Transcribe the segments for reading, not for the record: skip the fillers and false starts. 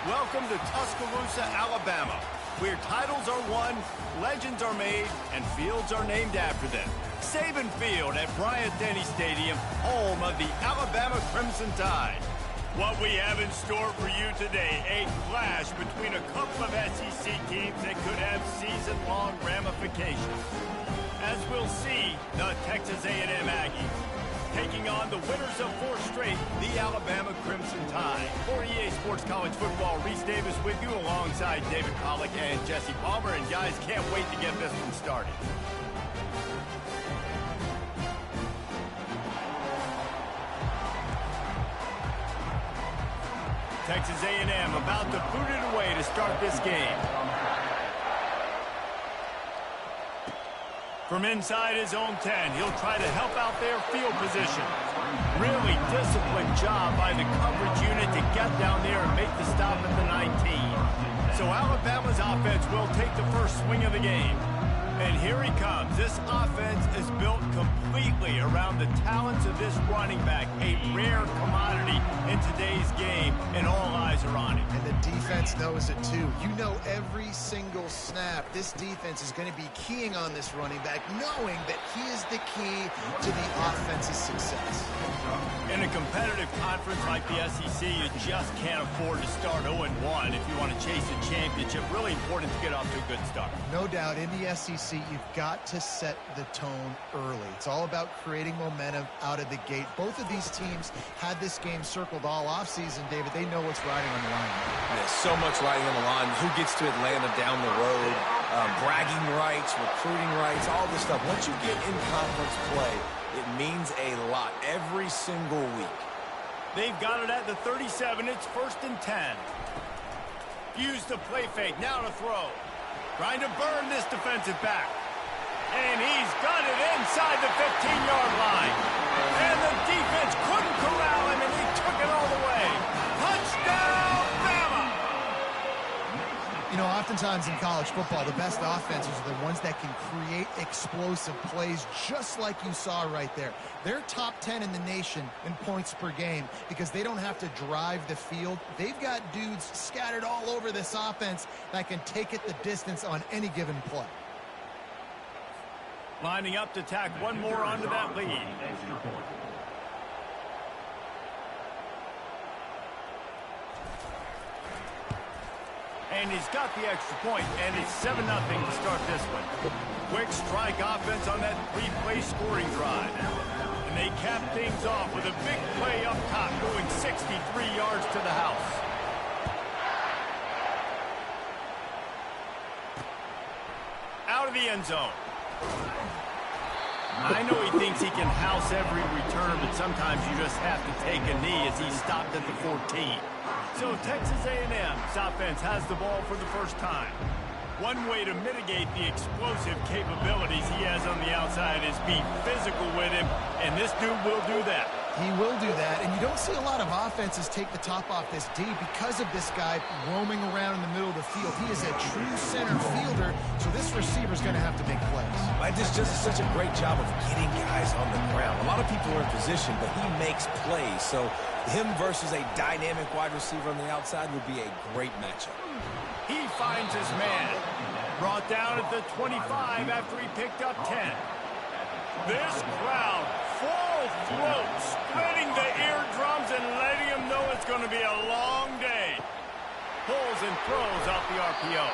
Welcome to Tuscaloosa, Alabama, where titles are won, legends are made, and fields are named after them. Saban Field at Bryant-Denny Stadium, home of the Alabama Crimson Tide. What we have in store for you today, a clash between a couple of SEC teams that could have season-long ramifications. As we'll see, the Texas A&M Aggies taking on the winners of 4 straight, the Alabama Crimson Tide. For EA Sports College Football, Reese Davis with you alongside David Pollack and Jesse Palmer. And guys, can't wait to get this one started. Texas A&M about to boot it away to start this game. From inside his own 10, he'll try to help out their field position. Really disciplined job by the coverage unit to get down there and make the stop at the 19. So Alabama's offense will take the first swing of the game. And here he comes. This offense is built completely around the talents of this running back, a rare commodity in today's game, and all eyes are on him. And the defense knows it too. You know every single snap, this defense is going to be keying on this running back, knowing that he is the key to the offense's success. In a competitive conference like the SEC, you just can't afford to start 0-1 if you want to chase a championship. Really important to get off to a good start. No doubt, in the SEC, you've got to set the tone early. It's all about creating momentum out of the gate. Both of these teams had this game circled all offseason, David. They know what's riding on the line. There's so much riding on the line. Who gets to Atlanta down the road? Bragging rights, recruiting rights, all this stuff. Once you get in conference play, it means a lot every single week. They've got it at the 37. It's 1st and 10. Use the play fake. Now to throw. Trying to burn this defensive back. And he's got it inside the 15-yard line. And the defense couldn't corral him, and he took it all the way. Touchdown, Bama! You know, oftentimes in college football, the best offenses are the ones that can create explosive plays, just like you saw right there. They're top 10 in the nation in points per game because they don't have to drive the field. They've got dudes scattered all over this offense that can take it the distance on any given play. Lining up to tack one more onto that lead. And he's got the extra point, and it's 7-0 to start this one. Quick strike offense on that 3-play scoring drive. And they cap things off with a big play up top, going 63 yards to the house. Out of the end zone. I know he thinks he can house every return, but sometimes you just have to take a knee as he stopped at the 14. So Texas A&M's offense has the ball for the first time. One way to mitigate the explosive capabilities he has on the outside is be physical with him, and this dude will do that. He will do that, and you don't see a lot of offenses take the top off this D because of this guy roaming around in the middle of the field. He is a true center fielder, so this receiver's going to have to make plays. This just is such a great job of getting guys on the ground. A lot of people are in position, but he makes plays, so him versus a dynamic wide receiver on the outside would be a great matchup. He finds his man. Brought down at the 25 after he picked up 10. This crowd, full throat, spreading the eardrums and letting him know it's going to be a long day. Pulls and throws off the RPO.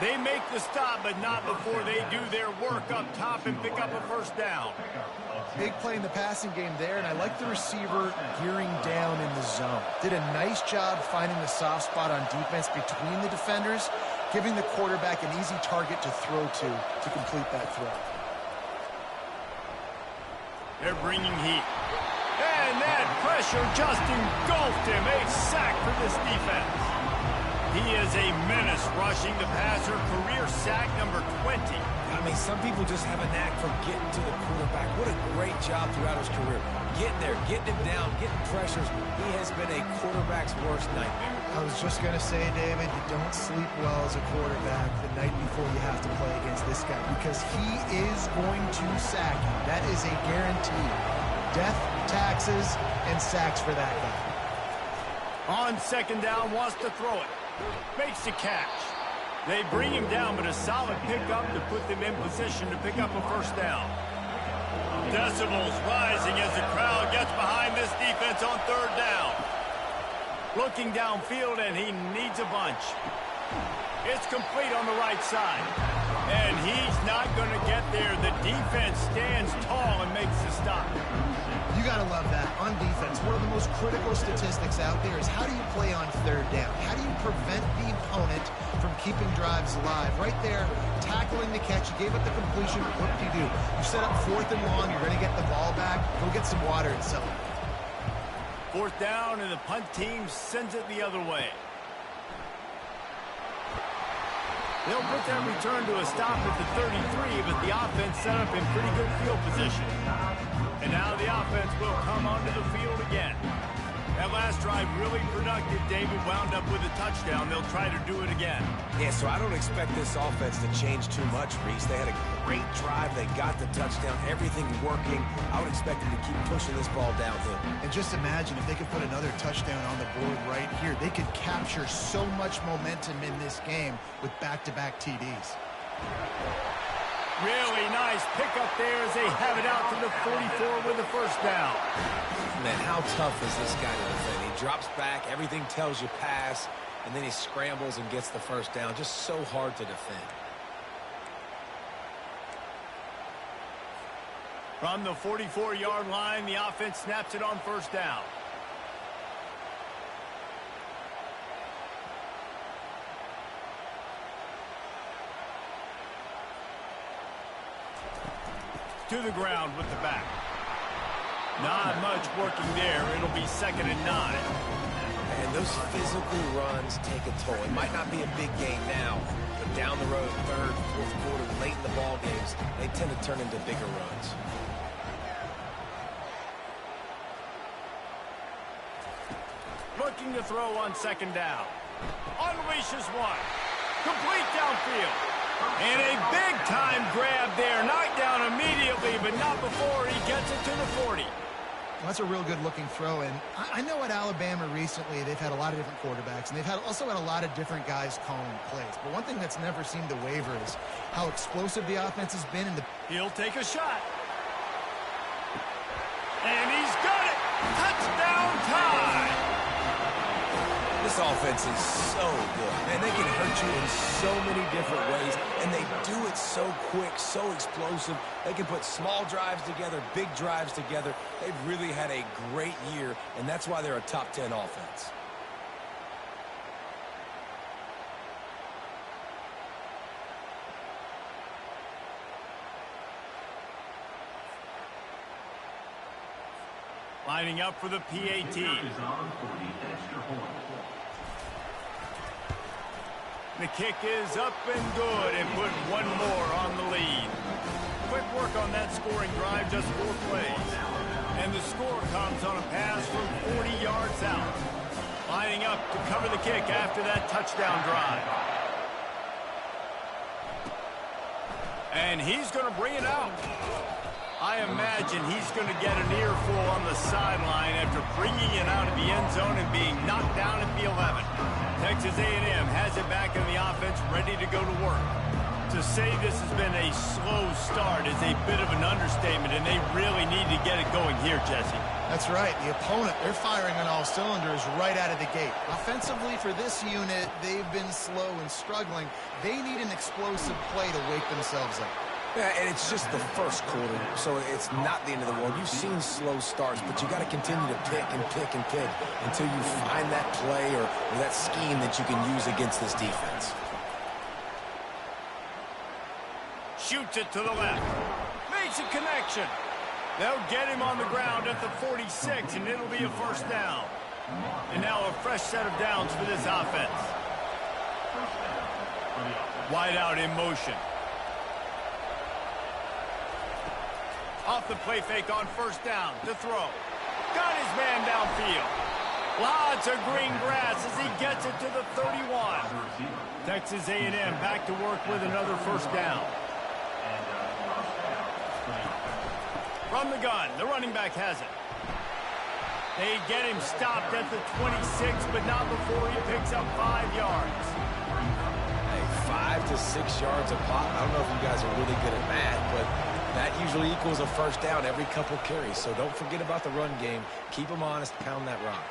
They make the stop, but not before they do their work up top and pick up a first down. Big play in the passing game there, and I like the receiver gearing down in the zone. Did a nice job finding the soft spot on defense between the defenders, giving the quarterback an easy target to throw to complete that throw. They're bringing heat. And that pressure just engulfed him. A sack for this defense. He is a menace rushing the passer. Career sack number 20. I mean, some people just have a knack for getting to the quarterback. What a great job throughout his career. Getting there, getting him down, getting pressures. He has been a quarterback's worst nightmare. I was just going to say, David, you don't sleep well as a quarterback the night before you have to play against this guy because he is going to sack you. That is a guarantee. Death, taxes, and sacks for that guy. On second down, wants to throw it. Makes the catch. They bring him down, but a solid pickup to put them in position to pick up a first down. Decibels rising as the crowd gets behind this defense on third down. Looking downfield, and he needs a bunch. It's complete on the right side. And he's not going to get there. The defense stands tall and makes the stop. You got to love that. On defense, one of the most critical statistics out there is how do you play on third down? How do you prevent the opponent from keeping drives alive? Right there, tackling the catch. You gave up the completion. What do? You set up 4th and long. You're going to get the ball back. Go get some water and sell it. 4th down, and the punt team sends it the other way. They'll put that return to a stop at the 33, but the offense set up in pretty good field position. And now the offense will come onto the field again. That last drive really productive. David wound up with a touchdown. They'll try to do it again. Yeah, so I don't expect this offense to change too much, Reese. They had a great drive. They got the touchdown. Everything working. I would expect them to keep pushing this ball downhill. And just imagine if they could put another touchdown on the board right here. They could capture so much momentum in this game with back-to-back TDs. Really nice pickup there as they have it out to the 44 with the first down. Man, how tough is this guy to defend? He drops back, everything tells you pass, and then he scrambles and gets the first down. Just so hard to defend. From the 44-yard line, the offense snaps it on first down. To the ground with the back. Not much working there. It'll be 2nd and 9. And those physical runs take a toll. It might not be a big game now, but down the road, 3rd, 4th quarter, late in the ball games, they tend to turn into bigger runs. Looking to throw on 2nd down. Unleashes one. Complete downfield. And a big-time grab there. Knocked down immediately, but not before he gets it to the 40. Well, that's a real good-looking throw. And I know at Alabama recently they've had a lot of different quarterbacks, and they've also had a lot of different guys calling plays. But one thing that's never seemed to waver is how explosive the offense has been. He'll take a shot. And he's got it. Touchdown time. This offense is so good, and they can hurt you in so many different ways, and they do it so quick, so explosive. They can put small drives together, big drives together. They've really had a great year, and that's why they're a top 10 offense. Lining up for the PAT. The kick is up and good, and put one more on the lead. Quick work on that scoring drive, just 4 plays. And the score comes on a pass from 40 yards out. Lining up to cover the kick after that touchdown drive. And he's going to bring it out. I imagine he's going to get an earful on the sideline after bringing it out of the end zone and being knocked down at the 11. Texas A&M has it back in the offense, ready to go to work. To say this has been a slow start is a bit of an understatement, and they really need to get it going here, Jesse. That's right. The opponent, they're firing on all cylinders right out of the gate. Offensively for this unit, they've been slow and struggling. They need an explosive play to wake themselves up. Yeah, and it's just the first quarter, so it's not the end of the world. You've seen slow starts, but you got to continue to pick and pick and pick until you find that play or that scheme that you can use against this defense. Shoots it to the left. Makes a connection. They'll get him on the ground at the 46, and it'll be a first down. And now a fresh set of downs for this offense. Wide out in motion. Off the play fake on first down to throw. Got his man downfield. Lots of green grass as he gets it to the 31. Texas A&M back to work with another first down. From the gun, the running back has it. They get him stopped at the 26, but not before he picks up 5 yards. Hey, 5 to 6 yards a pop. I don't know if you guys are really good at math, but that usually equals a first down every couple carries. So don't forget about the run game. Keep them honest. Pound that rock.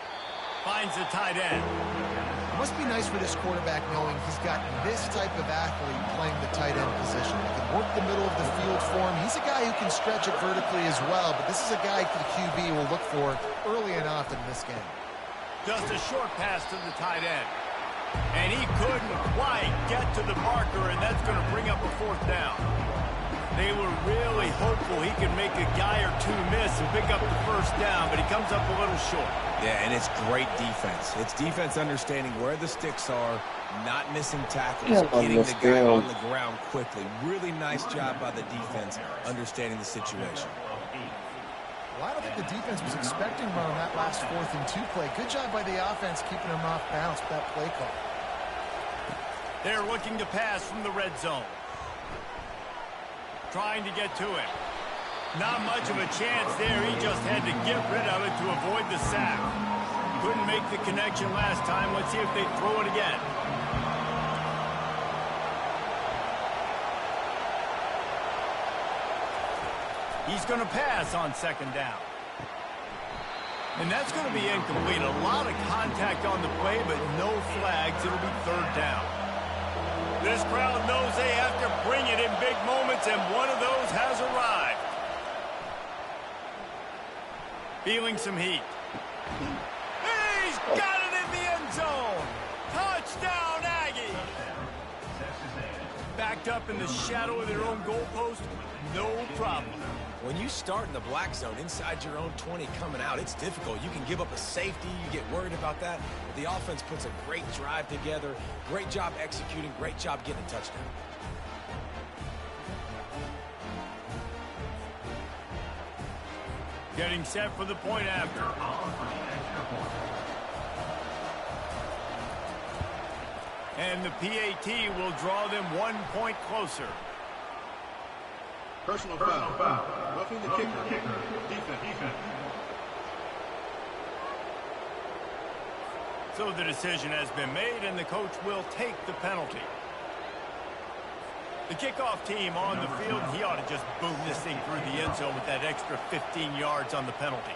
Finds the tight end. It must be nice for this quarterback knowing he's got this type of athlete playing the tight end position. He can work the middle of the field for him. He's a guy who can stretch it vertically as well, but this is a guy the QB will look for early and often in this game. Just a short pass to the tight end. And he couldn't quite get to the marker, and that's going to bring up a 4th down. They were really hopeful he could make a guy or two miss and pick up the first down, but he comes up a little short. Yeah, and it's great defense. It's defense understanding where the sticks are, not missing tackles, getting the guy on the ground quickly. Really nice job by the defense understanding the situation. Well, I don't think the defense was expecting one on that last 4th and 2 play. Good job by the offense keeping them off balance with that play call. They're looking to pass from the red zone. Trying to get to it. Not much of a chance there. He just had to get rid of it to avoid the sack. Couldn't make the connection last time. Let's see if they throw it again. He's going to pass on 2nd down. And that's going to be incomplete. A lot of contact on the play, but no flags. It'll be 3rd down. This crowd knows they have to bring it in big moments, and one of those has arrived. Feeling some heat. He's got it in the end zone. Touchdown, Aggie. Backed up in the shadow of their own goalpost, no problem. When you start in the black zone inside your own 20 coming out, it's difficult. You can give up a safety. You get worried about that. But the offense puts a great drive together. Great job executing. Great job getting a touchdown. Getting set for the point after. And the PAT will draw them 1 point closer. Personal foul. Roughing the kicker. Defense. So the decision has been made, and the coach will take the penalty. The kickoff team on the field, he ought to just boom this thing through the end zone with that extra 15 yards on the penalty.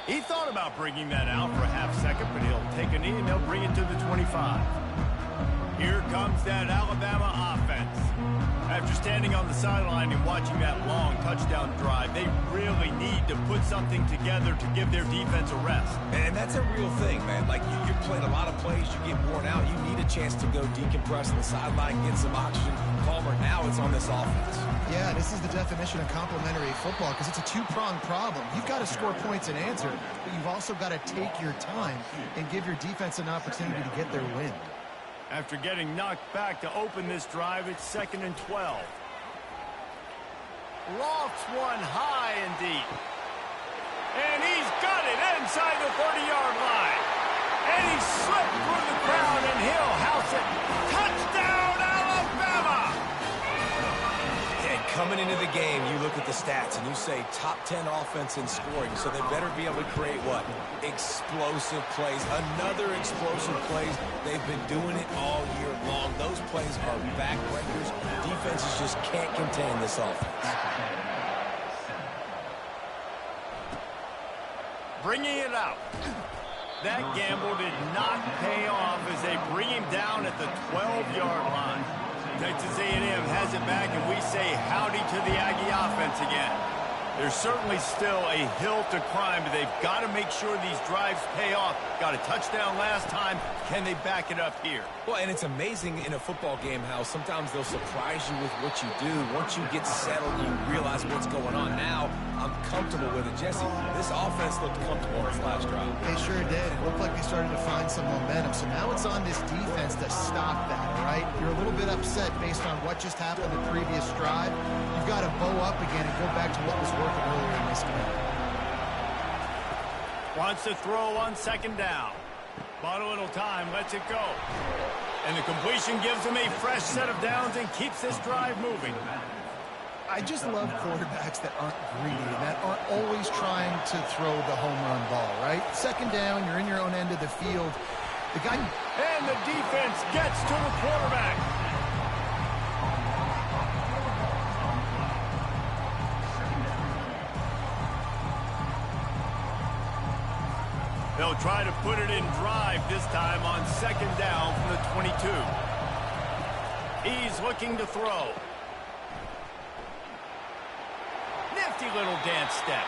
He thought about bringing that out for a half second, but he'll take a knee and they'll bring it to the 25. Here comes that Alabama offense. After standing on the sideline and watching that long touchdown drive, they really need to put something together to give their defense a rest. And that's a real thing, man. Like, you're playing a lot of plays, you get worn out, you need a chance to go decompress on the sideline, get some oxygen, calmer. Now it's on this offense. Yeah, this is the definition of complementary football because it's a two-pronged problem. You've got to score points and answer, but you've also got to take your time and give your defense an opportunity to get their win. After getting knocked back to open this drive, it's 2nd and 12. Lofts one high and deep. And he's got it inside the 30-yard line. And he slipped through the crowd, and he'll house it. Touchdown, Alabama! And coming into the game, you look at the stats, and you say top 10 offense in scoring, so they better be able to create what? Explosive plays. Another explosive plays. They've been doing it all year long. Those plays are backbreakers. Defenses just can't contain this offense. Bringing it out. That gamble did not pay off as they bring him down at the 12-yard line. Texas A&M has it back, and we say howdy to the Aggie offense again. There's certainly still a hill to climb, but they've got to make sure these drives pay off. Got a touchdown last time. Can they back it up here? Well, and it's amazing in a football game how sometimes they'll surprise you with what you do. Once you get settled, you realize what's going on. Now, I'm comfortable with it. Jesse, this offense looked comfortable on this last drive. They sure did. It looked like they started to find some momentum. So now it's on this defense to stop that, all right? You're a little bit upset based on what just happened the previous drive. You've got to bow up again and go back to what was working earlier in this game. Wants to throw on 2nd down. Bought a little time, lets it go. And the completion gives him a fresh set of downs and keeps this drive moving. I just love quarterbacks that aren't greedy, that aren't always trying to throw the home run ball, right? Second down, you're in your own end of the field. The guy... And the defense gets to the quarterback. They'll try to put it in drive this time on second down from the 22. He's looking to throw. Nifty little dance step.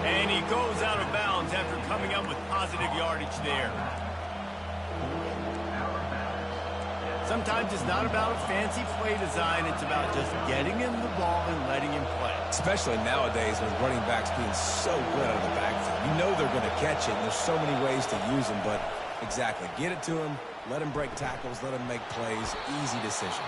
And he goes out of bounds after coming up with positive yardage there. Sometimes it's not about a fancy play design. It's about just getting him the ball and letting him play. Especially nowadays with running backs being so good out of the backfield. You know they're going to catch it, and there's so many ways to use them, but exactly. Get it to him, let him break tackles, let him make plays. Easy decision.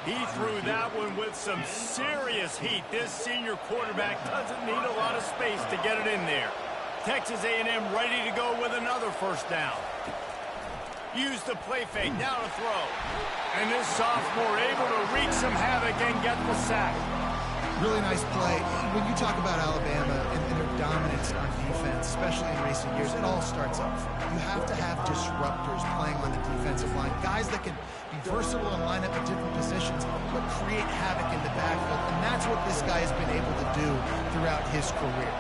He threw that one with some serious heat. This senior quarterback doesn't need a lot of space to get it in there. Texas A&M ready to go with another first down. Use the play fake, now to throw. And this sophomore able to wreak some havoc and get the sack. Really nice play. When you talk about Alabama and their dominance on defense, especially in recent years, it all starts up front. You have to have disruptors playing on the defensive line, guys that can be versatile and line up at different positions, but create havoc in the backfield. And that's what this guy has been able to do throughout his career.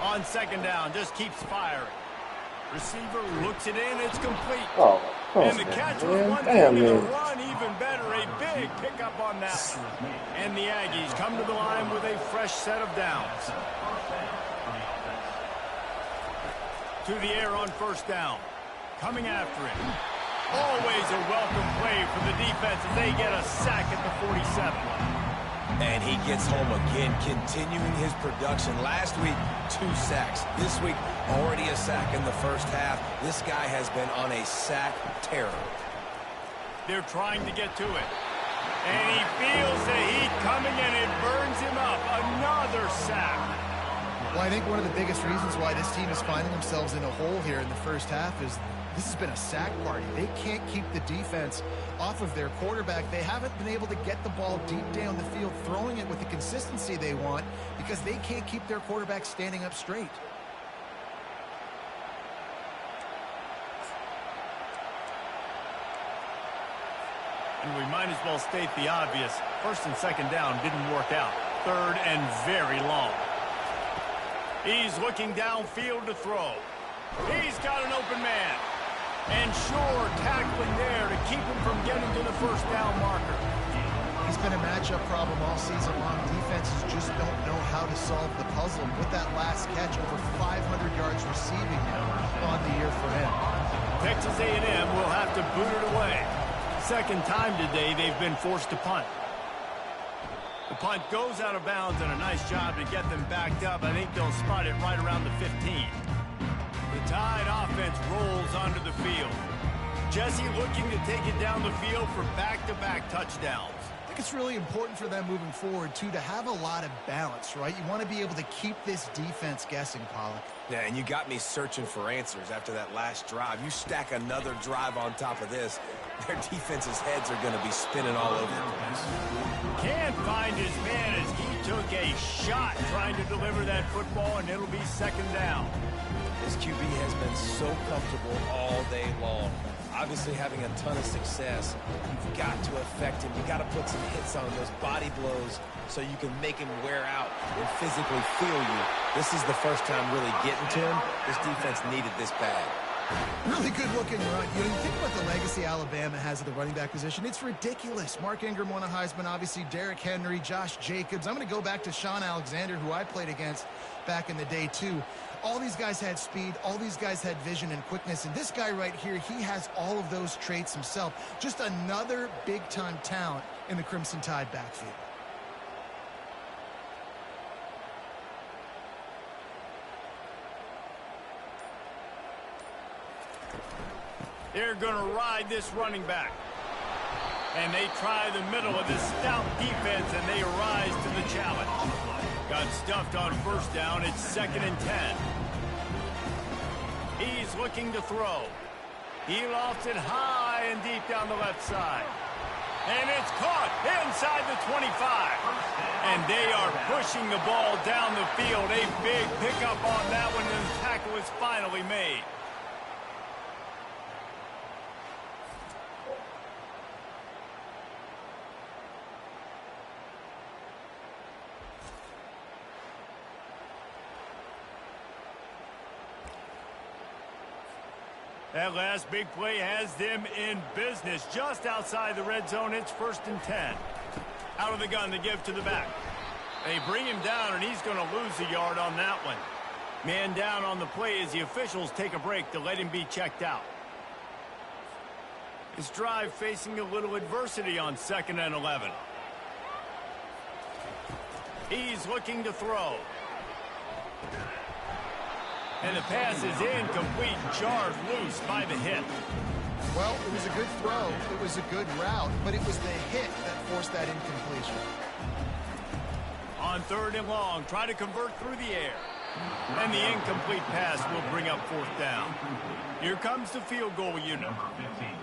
On second down, just keeps firing. Receiver looks it in, it's complete. And the catch was one thing, and the run even better. A big pickup on that one. And the Aggies come to the line with a fresh set of downs. To the air on first down. Coming after it. Always a welcome play for the defense as they get a sack at the 47. And he gets home again, continuing his production. Last week, 2 sacks. This week, already a sack in the first half. This guy has been on a sack terror. They're trying to get to it. And he feels the heat coming, and it burns him up. Another sack. Well, I think one of the biggest reasons why this team is finding themselves in a hole here in the first half is this has been a sack party. They can't keep the defense off of their quarterback. They haven't been able to get the ball deep down the field, throwing it with the consistency they want because they can't keep their quarterback standing up straight. And we might as well state the obvious. First and second down didn't work out. Third and very long. He's looking downfield to throw. He's got an open man. And sure, tackling there to keep him from getting to the first down marker. He's been a matchup problem all season long. Defenses just don't know how to solve the puzzle. With that last catch, over 500 yards receiving on the year for him. Texas A&M will have to boot it away. Second time today they've been forced to punt. The punt goes out of bounds, and a nice job to get them backed up. I think they'll spot it right around the 15. The Tide offense rolls onto the field. Jesse looking to take it down the field for back-to-back touchdowns. I think it's really important for them moving forward, too, to have a lot of balance, right? You want to be able to keep this defense guessing, Pollack. Yeah, and you got me searching for answers after that last drive. You stack another drive on top of this, their defense's heads are going to be spinning all over the place. Can't find his man as he took a shot trying to deliver that football, and it'll be second down. This QB has been so comfortable all day long. Obviously having a ton of success. You've got to affect him. You've got to put some hits on him, those body blows, so you can make him wear out and physically feel you. This is the first time really getting to him. This defense needed this bad. Really good looking run. You think about the legacy Alabama has at the running back position. It's ridiculous. Mark Ingram won a Heisman, obviously Derrick Henry, Josh Jacobs. I'm going to go back to Sean Alexander, who I played against back in the day too. All these guys had speed, all these guys had vision and quickness, and this guy right here, he has all of those traits himself. Just another big-time talent in the Crimson Tide backfield. They're going to ride this running back. And they try the middle of this stout defense, and they rise to the challenge. Got stuffed on first down. It's second and 10. He's looking to throw. He lofts it high and deep down the left side. And it's caught inside the 25. And they are pushing the ball down the field. A big pickup on that one, and the tackle is finally made. That last big play has them in business. Just outside the red zone, it's 1st and 10. Out of the gun, they give to the back. They bring him down, and he's going to lose a yard on that one. Man down on the play as the officials take a break to let him be checked out. His drive facing a little adversity on 2nd and 11. He's looking to throw. And the pass is incomplete, jarred loose by the hit. Well, it was a good throw, it was a good route, but it was the hit that forced that incompletion. On 3rd and long, try to convert through the air. And the incomplete pass will bring up 4th down. Here comes the field goal unit.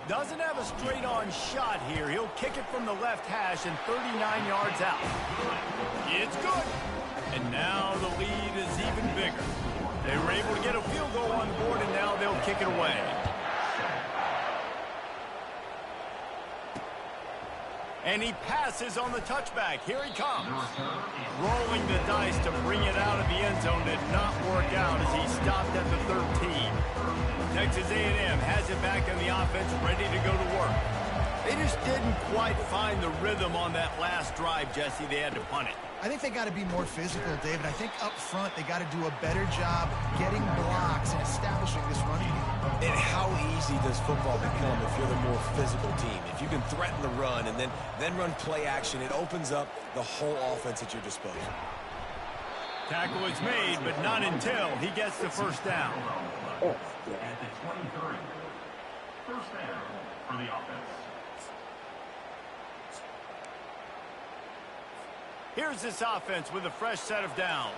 Doesn't have a straight-on shot here. He'll kick it from the left hash and 39 yards out. It's good. And now the lead is even bigger. They were able to get a field goal on the board, and now they'll kick it away. And he passes on the touchback. Here he comes. Rolling the dice to bring it out of the end zone did not work out as he stopped at the 13. Texas A&M has it back on the offense, ready to go to work. They just didn't quite find the rhythm on that last drive, Jesse. They had to punt it. I think they got to be more physical, David. I think up front they got to do a better job getting blocks and establishing this running game. And how easy does football become if you're the more physical team? If you can threaten the run and then run play action, it opens up the whole offense at your disposal. Tackle is made, but not until he gets the 1st down. At the 23. 1st down for the offense. Here's this offense with a fresh set of downs.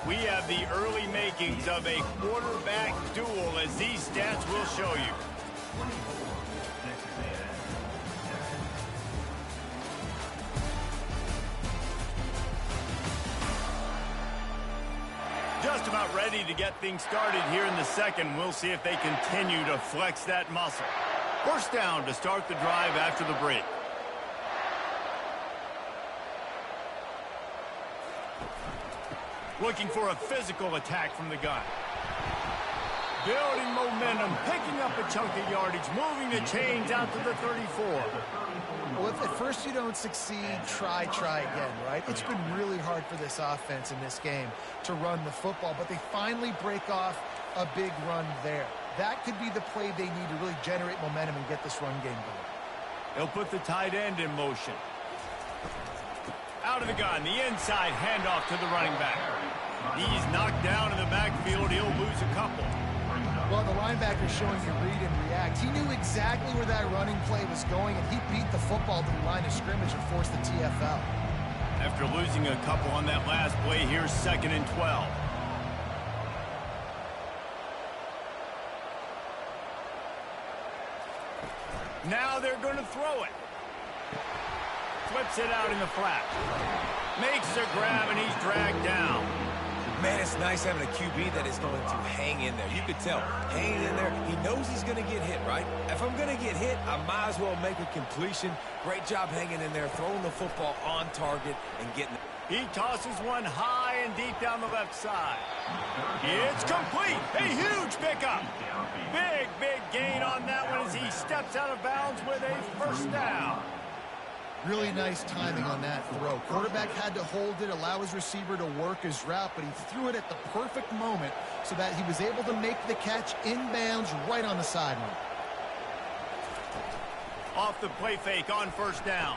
We have the early makings of a quarterback duel, as these stats will show you. Just about ready to get things started here in the 2nd. We'll see if they continue to flex that muscle. 1st down to start the drive after the break. Looking for a physical attack from the gun. Building momentum, picking up a chunk of yardage, moving the chains out to the 34. Well, if at first you don't succeed, try again, right? It's been really hard for this offense in this game to run the football, but they finally break off a big run there. That could be the play they need to really generate momentum and get this run game going. They'll put the tight end in motion. Out of the gun, the inside handoff to the running back. He's knocked down in the backfield. He'll lose a couple. Well, the linebacker showing you read and react. He knew exactly where that running play was going, and he beat the football to the line of scrimmage and forced the TFL. After losing a couple on that last play, here's 2nd and 12. Now they're going to throw it. Flips it out in the flat. Makes a grab, and he's dragged down. Man, it's nice having a QB that is going to hang in there. You could tell, hanging in there, he knows he's going to get hit, right? If I'm going to get hit, I might as well make a completion. Great job hanging in there, throwing the football on target and getting it. He tosses one high and deep down the left side. It's complete. A huge pickup. Big gain on that one as he steps out of bounds with a 1st down. Really nice timing on that throw. Quarterback had to hold it, allow his receiver to work his route, but he threw it at the perfect moment so that he was able to make the catch inbounds right on the sideline. Off the play fake on 1st down.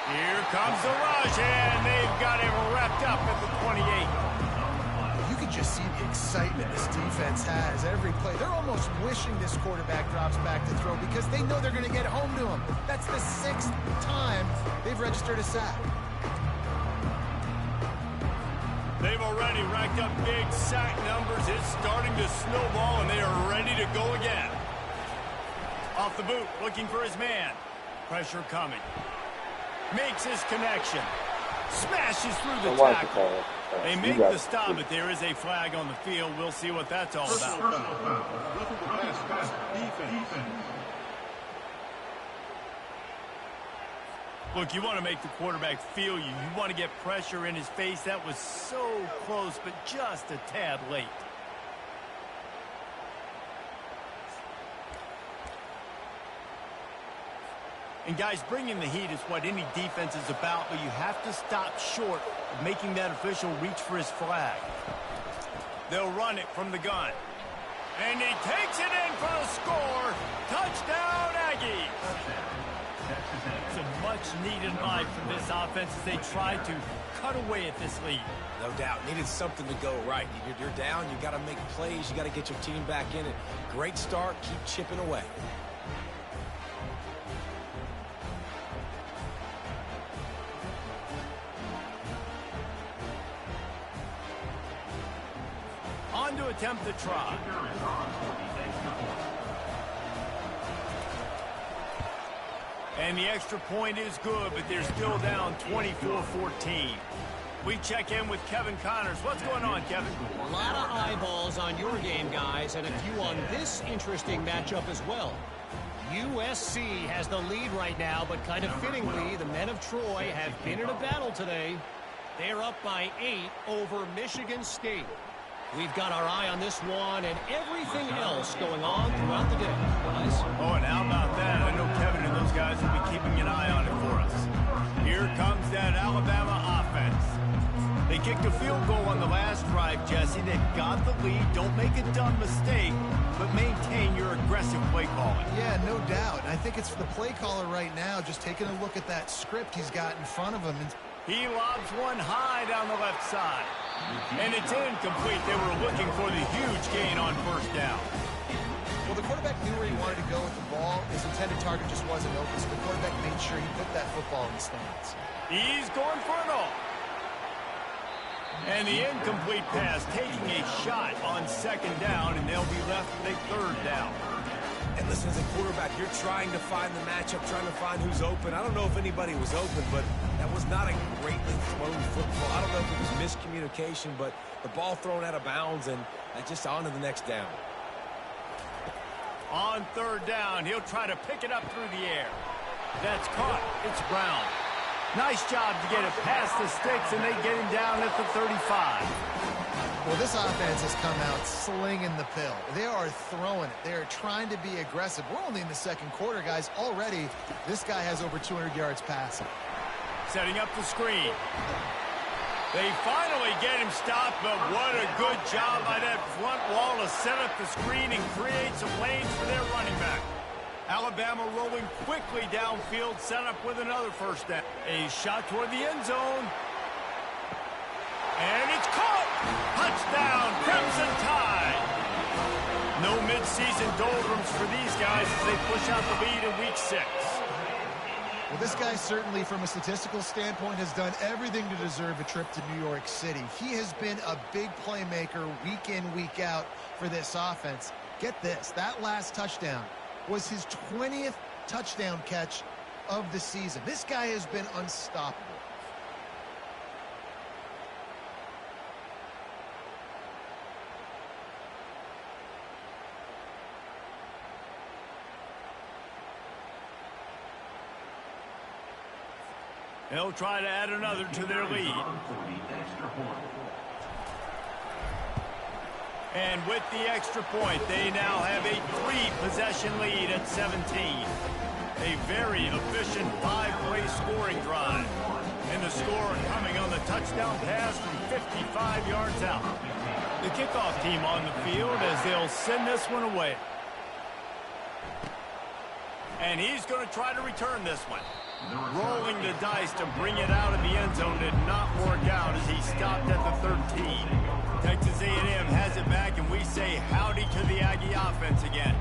Here comes the rush, and they've got him wrapped up at the 28. You could just see the excitement this defense has every play. They're almost wishing this quarterback drops back to throw because they know they're going to get home to him. That's the 6th time they've registered a sack. They've already racked up big sack numbers. It's starting to snowball, and they are ready to go again. Off the boot, looking for his man. Pressure coming. Makes his connection. Smashes through the tackle. They make the stop, but there is a flag on the field. We'll see what that's all about. Look, you want to make the quarterback feel you. You want to get pressure in his face. That was so close, but just a tad late. And guys, bringing the heat is what any defense is about, but you have to stop short of making that official reach for his flag. They'll run it from the gun. And he takes it in for a score. Touchdown, Aggies. It's a much-needed line from this offense as they try to cut away at this lead. No doubt. Needed something to go right. You're down. You got to make plays. You got to get your team back in it. Great start. Keep chipping away. On to attempt the try. And the extra point is good, but they're still down 24-14. We check in with Kevin Connors. What's going on, Kevin? A lot of eyeballs on your game, guys, and a few on this interesting matchup as well. USC has the lead right now, but kind of fittingly, the men of Troy have been in a battle today. They're up by 8 over Michigan State. We've got our eye on this one and everything else going on throughout the day, guys. Oh, and how about that? I know Kevin and those guys will be keeping an eye on it for us. Here comes that Alabama offense. They kicked a field goal on the last drive, Jesse. They've got the lead. Don't make a dumb mistake, but maintain your aggressive play calling. Yeah, no doubt. And I think it's the play caller right now just taking a look at that script he's got in front of him. He lobs one high down the left side. And it's incomplete. They were looking for the huge gain on first down. Well, the quarterback knew where he wanted to go with the ball. His intended target just wasn't open, so the quarterback made sure he put that football in the stands. He's going for it all. And the incomplete pass taking a shot on second down, and they'll be left with a third down. And listen, as a quarterback, you're trying to find the matchup, trying to find who's open. I don't know if anybody was open, but that was not a greatly thrown football. I don't know if it was miscommunication, but the ball thrown out of bounds and just on to the next down. On third down, he'll try to pick it up through the air. That's caught. It's Brown. Nice job to get it past the sticks, and they get him down at the 35. Well, this offense has come out slinging the pill. They are throwing it. They are trying to be aggressive. We're only in the second quarter, guys. Already, this guy has over 200 yards passing. Setting up the screen. They finally get him stopped, but what a good job by that front wall to set up the screen and create some lanes for their running back. Alabama rolling quickly downfield, set up with another first down. A shot toward the end zone. And it's caught! Touchdown, Crimson Tide! No midseason doldrums for these guys as they push out the lead in week 6. Well, this guy certainly, from a statistical standpoint, has done everything to deserve a trip to New York City. He has been a big playmaker week in, week out for this offense. Get this, that last touchdown was his 20th touchdown catch of the season. This guy has been unstoppable. They'll try to add another to their lead. And with the extra point, they now have a 3-possession lead at 17. A very efficient 5-play scoring drive. And the score coming on the touchdown pass from 55 yards out. The kickoff team on the field as they'll send this one away. And he's going to try to return this one. Rolling the dice to bring it out of the end zone did not work out as he stopped at the 13. Texas A&M has it back, and we say howdy to the Aggie offense again.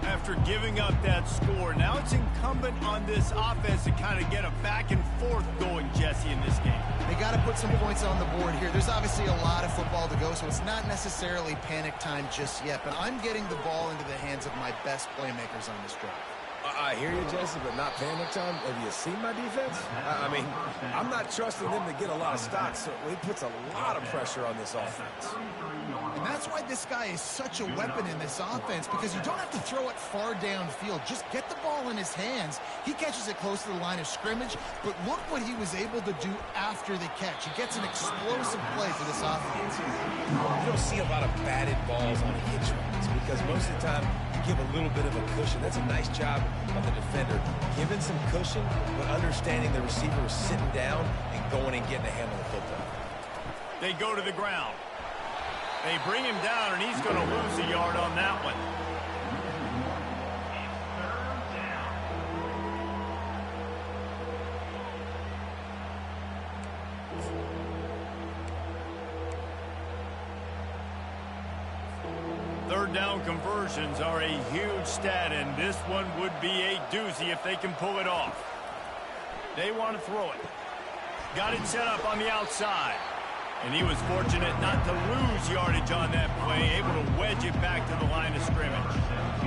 After giving up that score, now it's incumbent incumbent on this offense to kind of get a back and forth going, Jesse, in this game. They got to put some points on the board here. There's obviously a lot of football to go, so it's not necessarily panic time just yet, but I'm getting the ball into the hands of my best playmakers on this drive. I hear you, Jesse, but not panic time. Have you seen my defense? I mean, I'm not trusting them to get a lot of stops, so it puts a lot of pressure on this offense. And that's why this guy is such a weapon in this offense, because you don't have to throw it far downfield. Just get the ball in his hands. He catches it close to the line of scrimmage, but look what he was able to do after the catch. He gets an explosive play for this offense. You don't see a lot of batted balls on hitch routes because most of the time you give a little bit of a cushion. That's a nice job of the defender, giving some cushion, but understanding the receiver is sitting down and going and getting a hand on the football. They go to the ground. They bring him down, and he's going to lose a yard on that one. Third down conversions are a huge stat, and this one would be a doozy if they can pull it off. They want to throw it. Got it set up on the outside. And he was fortunate not to lose yardage on that play, able to wedge it back to the line of scrimmage.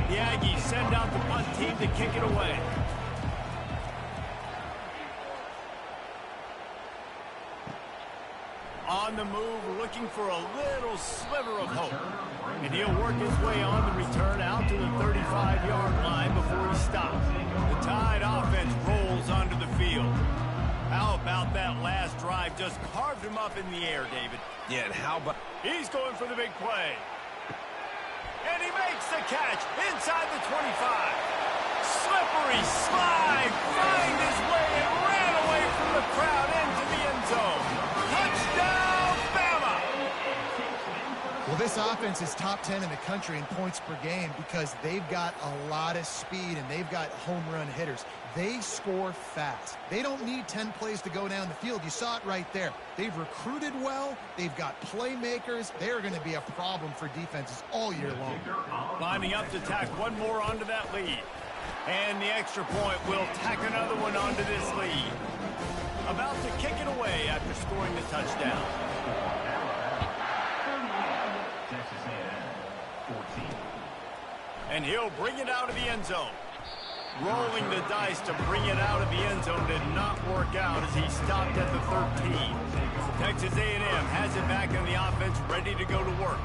The Aggies send out the punt team to kick it away. On the move, looking for a little sliver of hope. And he'll work his way on the return out to the 35-yard line before he stops. The Tide offense rolls onto the field. How about that last drive? Just carved him up in the air, David. Yeah, and how about... He's going for the big play. And he makes the catch inside the 25. Slippery slide, find his way and ran away from the crowd into the end zone. Touchdown, Bama! Well, this offense is top 10 in the country in points per game because they've got a lot of speed and they've got home run hitters. They score fast. They don't need 10 plays to go down the field. You saw it right there. They've recruited well. They've got playmakers. They're going to be a problem for defenses all year long. Lining up to tack one more onto that lead. And the extra point will tack another one onto this lead. About to kick it away after scoring the touchdown. And he'll bring it out of the end zone. Rolling the dice to bring it out of the end zone did not work out as he stopped at the 13. Texas A&M has it back in the offense, ready to go to work.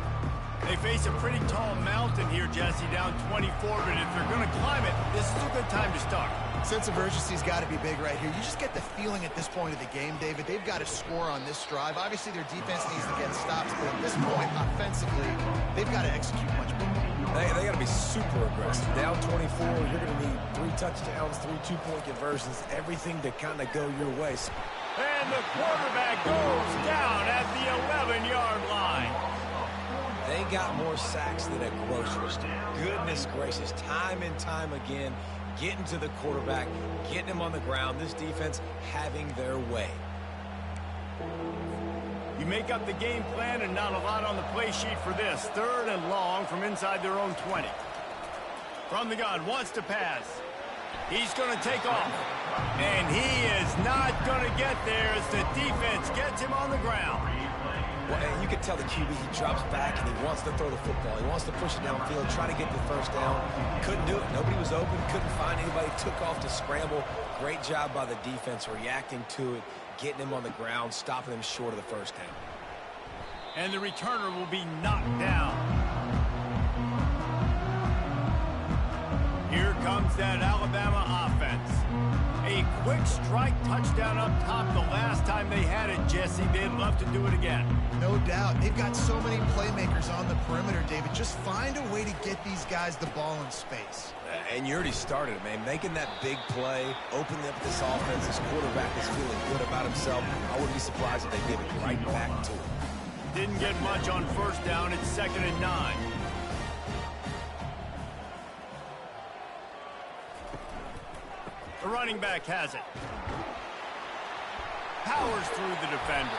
They face a pretty tall mountain here, Jesse, down 24, but if they're going to climb it, this is a good time to start. Sense of urgency's got to be big right here. You just get the feeling at this point of the game, David, they've got to score on this drive. Obviously, their defense needs to get stops, but at this point, offensively, they've got to execute much better. They got to be super aggressive. Down 24, you're going to need 3 touchdowns, 3 two-point conversions, everything to kind of go your way. And the quarterback goes down at the 11-yard line. They got more sacks than a grocery store. Goodness gracious, time and time again, getting to the quarterback, getting him on the ground. This defense having their way. You make up the game plan and not a lot on the play sheet for this. 3rd and long from inside their own 20. From the gun, wants to pass. He's going to take off. And he is not going to get there as the defense gets him on the ground. Well, and you can tell the QB, he drops back and he wants to throw the football. He wants to push it downfield, try to get the first down. Couldn't do it. Nobody was open. Couldn't find anybody. Took off to scramble. Great job by the defense reacting to it, getting him on the ground, stopping him short of the first down. And the returner will be knocked down. Here comes that Alabama offense. A quick strike touchdown up top the last time they had it, Jesse. They'd love to do it again. No doubt. They've got so many playmakers on the perimeter, David. Just find a way to get these guys the ball in space. And you already started it, man. Making that big play, opening up this offense. This quarterback is feeling good about himself. I wouldn't be surprised if they give it right back to him. Didn't get much on first down. It's 2nd and 9. The running back has it. Powers through the defender.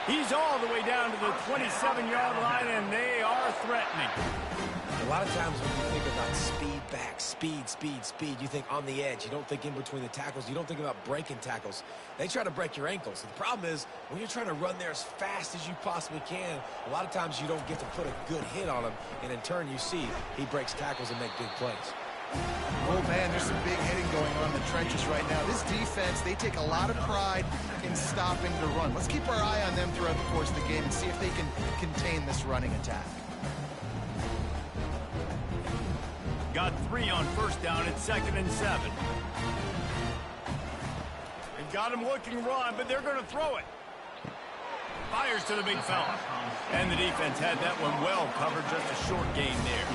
He's all the way down to the 27-yard line, and they are threatening. A lot of times when you think about speed back, speed, you think on the edge. You don't think in between the tackles. You don't think about breaking tackles. They try to break your ankles. The problem is when you're trying to run there as fast as you possibly can, a lot of times you don't get to put a good hit on him, and in turn you see he breaks tackles and make big plays. Oh, man, there's some big hitting going on in the trenches right now. This defense, they take a lot of pride in stopping the run. Let's keep our eye on them throughout the course of the game and see if they can contain this running attack. Got 3 on first down at 2nd and 7. They've got him looking run, but they're going to throw it. Fires to the big fella. And the defense had that one well covered, just a short gain there.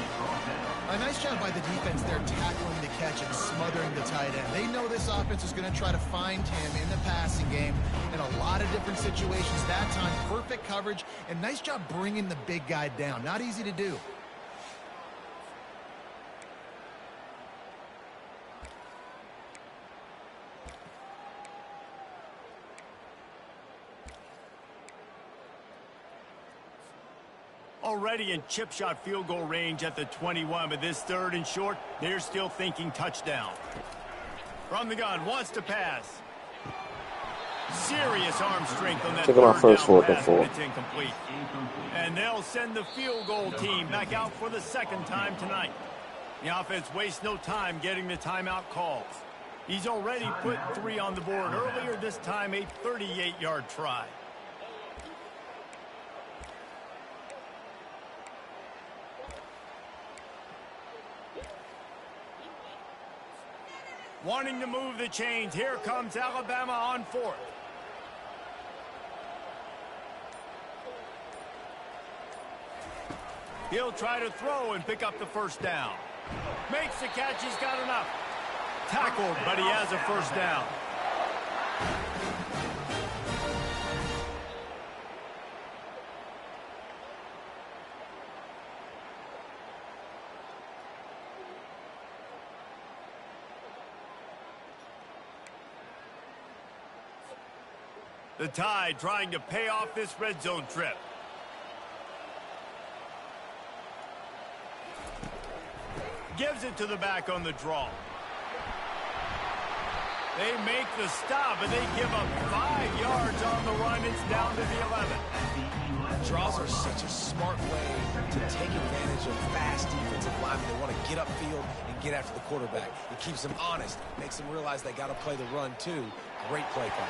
A nice job by the defense there tackling the catch and smothering the tight end. They know this offense is going to try to find him in the passing game in a lot of different situations. That time, perfect coverage, and nice job bringing the big guy down. Not easy to do. Already in chip shot field goal range at the 21, but this 3rd and short, they're still thinking touchdown. From the gun, wants to pass. Serious arm strength on that Check out my first third down fourth and pass, four. but it's incomplete. And they'll send the field goal team back out for the 2nd time tonight. The offense wastes no time getting the timeout calls. He's already put 3 on the board earlier this time, a 38-yard try. Wanting to move the chains. Here comes Alabama on 4th. He'll try to throw and pick up the first down. Makes the catch. He's got enough. Tackled, but he has a first down. The Tide trying to pay off this red zone trip. Gives it to the back on the draw. They make the stop, and they give up 5 yards on the run. It's down to the 11. Draws are such a smart way to take advantage of fast defensive linemen. They want to get upfield and get after the quarterback. It keeps them honest, makes them realize they got to play the run too. Great play call.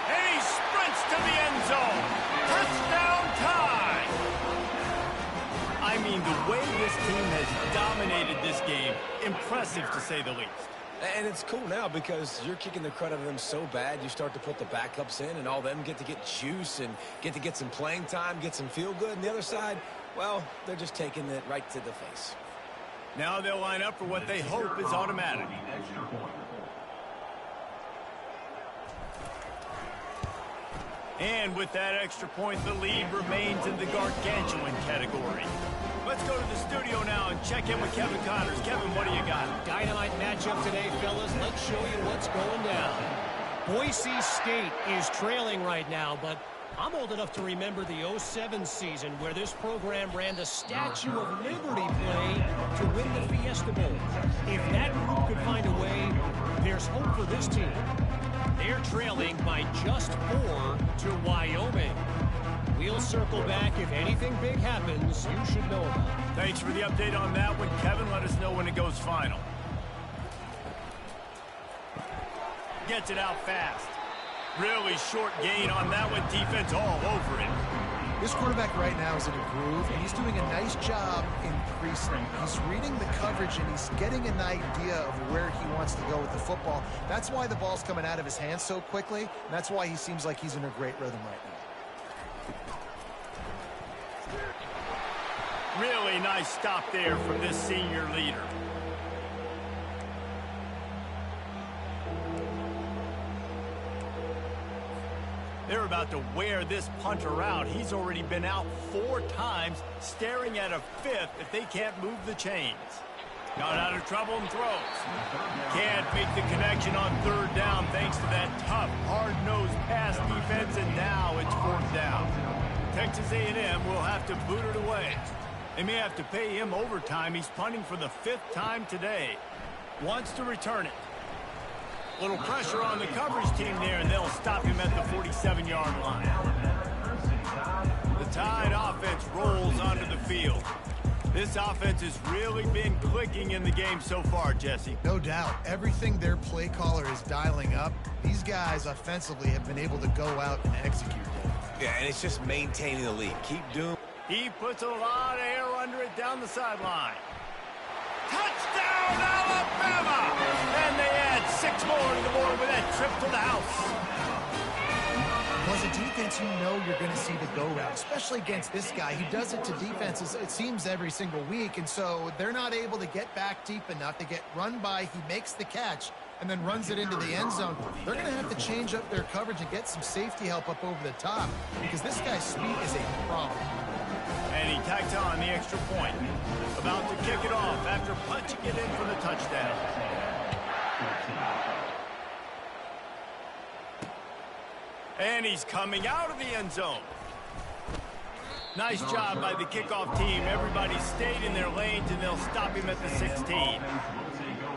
And he sprints to the end zone. Touchdown Tide! I mean, the way this team has dominated this game, impressive to say the least. And it's cool now because you're kicking the crud out of them so bad, you start to put the backups in, and all them get to get juice and get to get some playing time, get some feel good. And the other side, well, they're just taking it right to the face. Now they'll line up for what they hope is automatic. And with that extra point, the lead remains in the gargantuan category. Let's go to the studio now and check in with Kevin Connors. Kevin, what do you got? Dynamite matchup today, fellas. Let's show you what's going down. Boise State is trailing right now, but I'm old enough to remember the 07 season where this program ran the Statue of Liberty play to win the Fiesta Bowl. If that group could find a way, there's hope for this team. They're trailing by just 4 to Wyoming. We'll circle back. If anything big happens, you should know about it. Thanks for the update on that one, Kevin. Let us know when it goes final. Gets it out fast. Really short gain on that one. Defense all over it. This quarterback right now is in a groove, and he's doing a nice job in pre-snap. He's reading the coverage, and he's getting an idea of where he wants to go with the football. That's why the ball's coming out of his hands so quickly, and that's why he seems like he's in a great rhythm right now. Really nice stop there from this senior leader. They're about to wear this punter out. He's already been out 4 times, staring at a 5th if they can't move the chains. Got out of trouble and throws. Can't make the connection on 3rd down thanks to that tough, hard-nosed pass defense, and now it's 4th down. Texas A&M will have to boot it away. They may have to pay him overtime. He's punting for the 5th time today. Wants to return it. Little pressure on the coverage team there, and they'll stop him at the 47-yard line. The Tide offense rolls onto the field. This offense has really been clicking in the game so far, Jesse. No doubt. Everything their play caller is dialing up, these guys offensively have been able to go out and execute it. Yeah, and it's just maintaining the lead. Keep doing. He puts a lot of air under it down the sideline. Touchdown, Alabama! And they add 6 more to the board with that trip to the house. Well, as a defense, you know you're going to see the go route, especially against this guy. He does it to defenses, it seems, every single week, and so they're not able to get back deep enough to get run by. He makes the catch and then runs it into the end zone. They're going to have to change up their coverage and get some safety help up over the top because this guy's speed is a problem. And he tacks on the extra point. About to kick it off after punching it in for the touchdown. And he's coming out of the end zone. Nice job by the kickoff team. Everybody stayed in their lanes, and they'll stop him at the 16.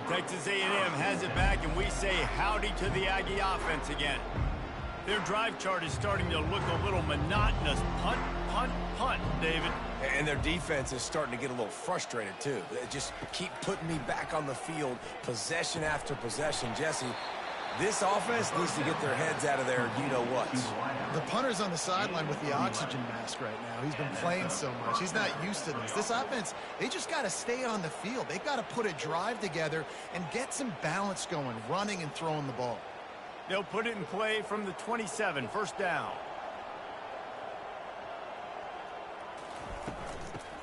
Texas A&M has it back, and we say howdy to the Aggie offense again. Their drive chart is starting to look a little monotonous. Punt, punt, punt, David. And their defense is starting to get a little frustrated, too. They just keep putting me back on the field, possession after possession. Jesse, this offense needs to get their heads out of their you-know-whats. The punter's on the sideline with the oxygen mask right now. He's been playing so much. He's not used to this. This offense, they just got to stay on the field. They've got to put a drive together and get some balance going, running and throwing the ball. They'll put it in play from the 27, first down.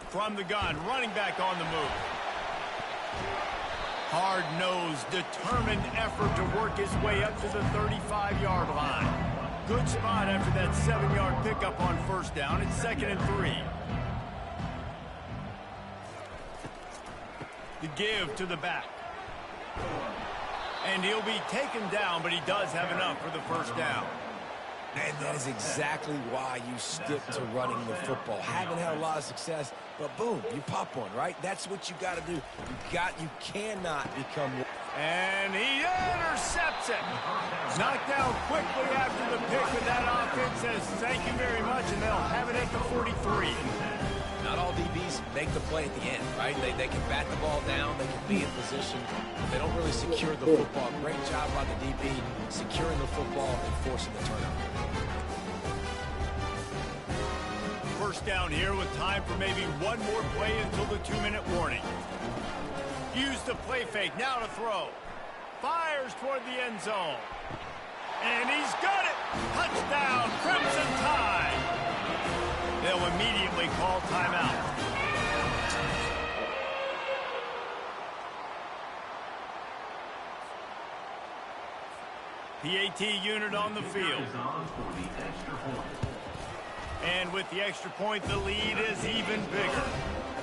From the gun, running back on the move. Hard-nosed, determined effort to work his way up to the 35-yard line. Good spot after that 7-yard pickup on first down. It's 2nd and 3. The give to the back. And he'll be taken down, but he does have enough for the first down. And that is exactly why you stick to running the football. Haven't had a lot of success, but boom, you pop one, right? That's what you got to do. You cannot become. And he intercepts it. Knocked down quickly after the pick, and that offense says thank you very much, and they'll have it at the 43. Not all DBs make the play at the end, right? They can bat the ball down, they can be in position, but they don't really secure the football. Great job by the DB securing the football and forcing the turnover. First down here with time for maybe one more play until the 2-minute warning. Use the play fake, now to throw. Fires toward the end zone. And he's got it! Touchdown, Crimson Tide! They'll immediately call timeout. PAT unit on the field. And with the extra point, the lead is even bigger.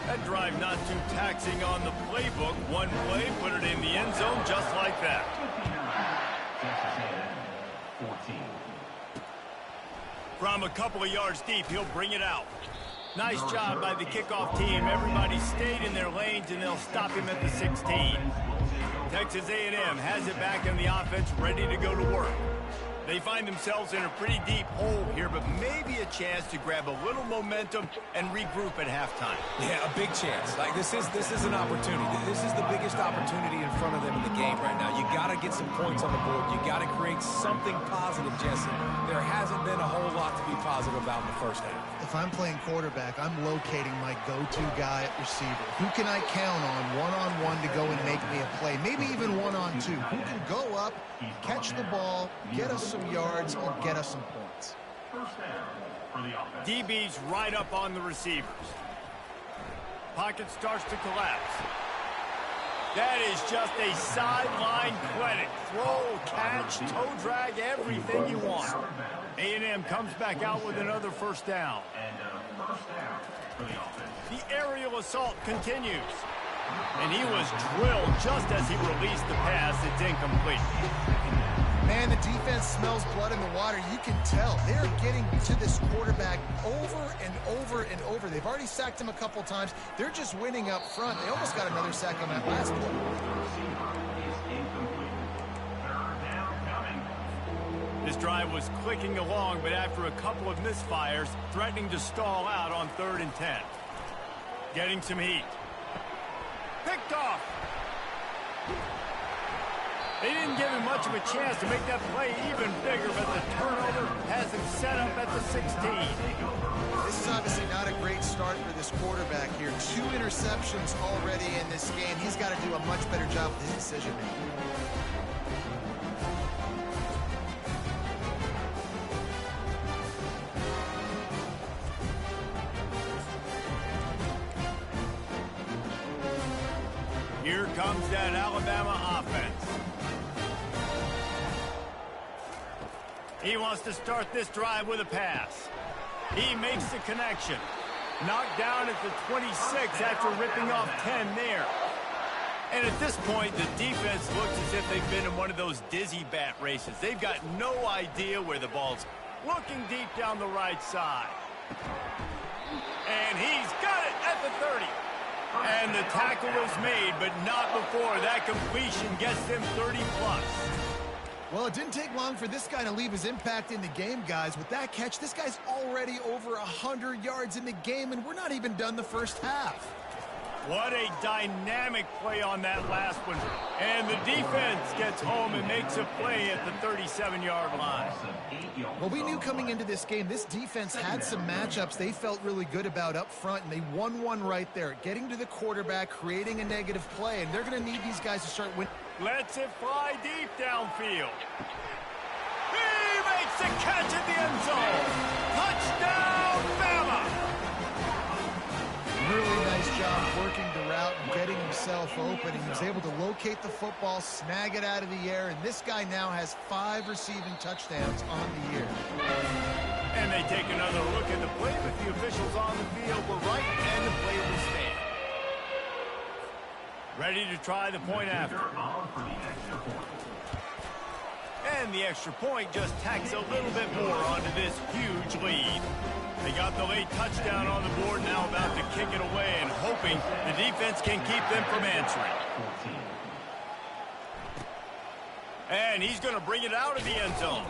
That drive not too taxing on the playbook. One play, put it in the end zone just like that. From a couple of yards deep, he'll bring it out. Nice job by the kickoff team. Everybody stayed in their lanes, and they'll stop him at the 16. Texas A&M has it back in the offense, ready to go to work. They find themselves in a pretty deep hole here, but maybe a chance to grab a little momentum and regroup at halftime. Yeah, a big chance. Like this is an opportunity. This is the biggest opportunity in front of them in the game right now. You got to get some points on the board. You got to create something positive, Jesse. There hasn't been a whole lot to be positive about in the first half. If I'm playing quarterback, I'm locating my go-to guy at receiver. Who can I count on one-on-one to go and make me a play? Maybe even one-on-two. Who can go up, catch the ball, get us some yards, or get us some points? DB's right up on the receivers. Pocket starts to collapse. That is just a sideline clinic. Throw, catch, toe drag, everything you want. A&M comes back out with another first down. The aerial assault continues. And he was drilled just as he released the pass. It's incomplete. Man, the defense defense smells blood in the water. You can tell. They're getting to this quarterback over and over and over. They've already sacked him a couple times. They're just winning up front. They almost got another sack on that last play. This drive was clicking along, but after a couple of misfires, threatening to stall out on 3rd and 10. Getting some heat. Picked off. They didn't give him much of a chance to make that play even bigger, but the turnover has him set up at the 16. This is obviously not a great start for this quarterback here. 2 interceptions already in this game. He's got to do a much better job with his decision-making. Here comes that Alabama offense. He wants to start this drive with a pass. He makes the connection. Knocked down at the 26 after ripping off 10 there. And at this point, the defense looks as if they've been in one of those dizzy bat races. They've got no idea where the ball's looking deep down the right side. And he's got it at the 30. And the tackle was made, but not before that completion gets them 30-plus. Well, it didn't take long for this guy to leave his impact in the game, guys. With that catch, this guy's already over 100 yards in the game, and we're not even done the first half. What a dynamic play on that last one. And the defense gets home and makes a play at the 37-yard line. Well, we knew coming into this game, this defense had some matchups they felt really good about up front, and they won one right there. Getting to the quarterback, creating a negative play, and they're going to need these guys to start winning. Lets it fly deep downfield. He makes the catch at the end zone. Touchdown, Bama! Really nice job working the route and getting himself open. He was able to locate the football, snag it out of the air, and this guy now has 5 receiving touchdowns on the year. And they take another look at the play, but the officials on the field were right, and the play will stand. Ready to try the point after. And the extra point just tacks a little bit more onto this huge lead. They got the late touchdown on the board, now about to kick it away and hoping the defense can keep them from answering. And he's going to bring it out of the end zone.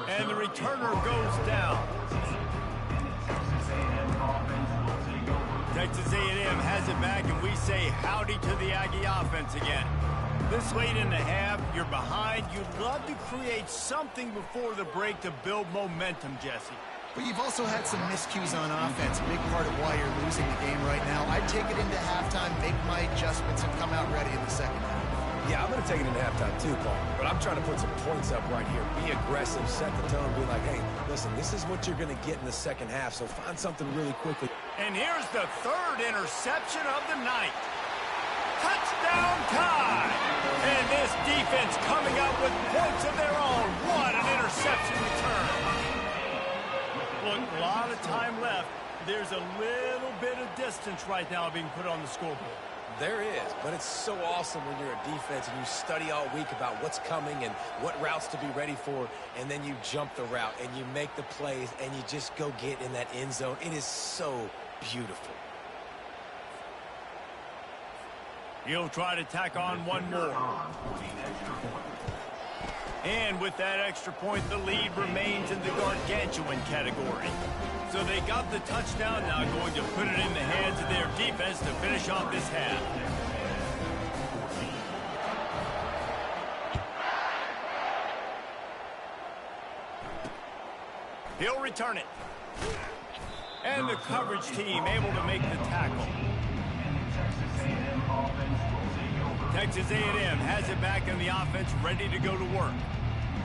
And the returner goes down. Texas A&M has it back, and we say howdy to the Aggie offense again. This late in the half, you're behind. You'd love to create something before the break to build momentum, Jesse. But you've also had some miscues on offense, a big part of why you're losing the game right now. I'd take it into halftime, make my adjustments, and come out ready in the second half. Yeah, I'm going to take it into halftime too, Paul. But I'm trying to put some points up right here. Be aggressive, set the tone, be like, hey, listen, this is what you're going to get in the second half, so find something really quickly. And here's the 3rd interception of the night. Touchdown time! And this defense coming up with points of their own. What an interception return. Look, a lot of time left. There's a little bit of distance right now being put on the scoreboard. There is, but it's so awesome when you're a defense and you study all week about what's coming and what routes to be ready for, and then you jump the route and you make the plays and you just go get in that end zone. It is so beautiful. He'll try to tack on one more. And with that extra point, the lead remains in the gargantuan category. So they got the touchdown, now going to put it in the hands of their defense to finish off this half. He'll return it. And the coverage team able to make the tackle. Texas A&M has it back in the offense, ready to go to work.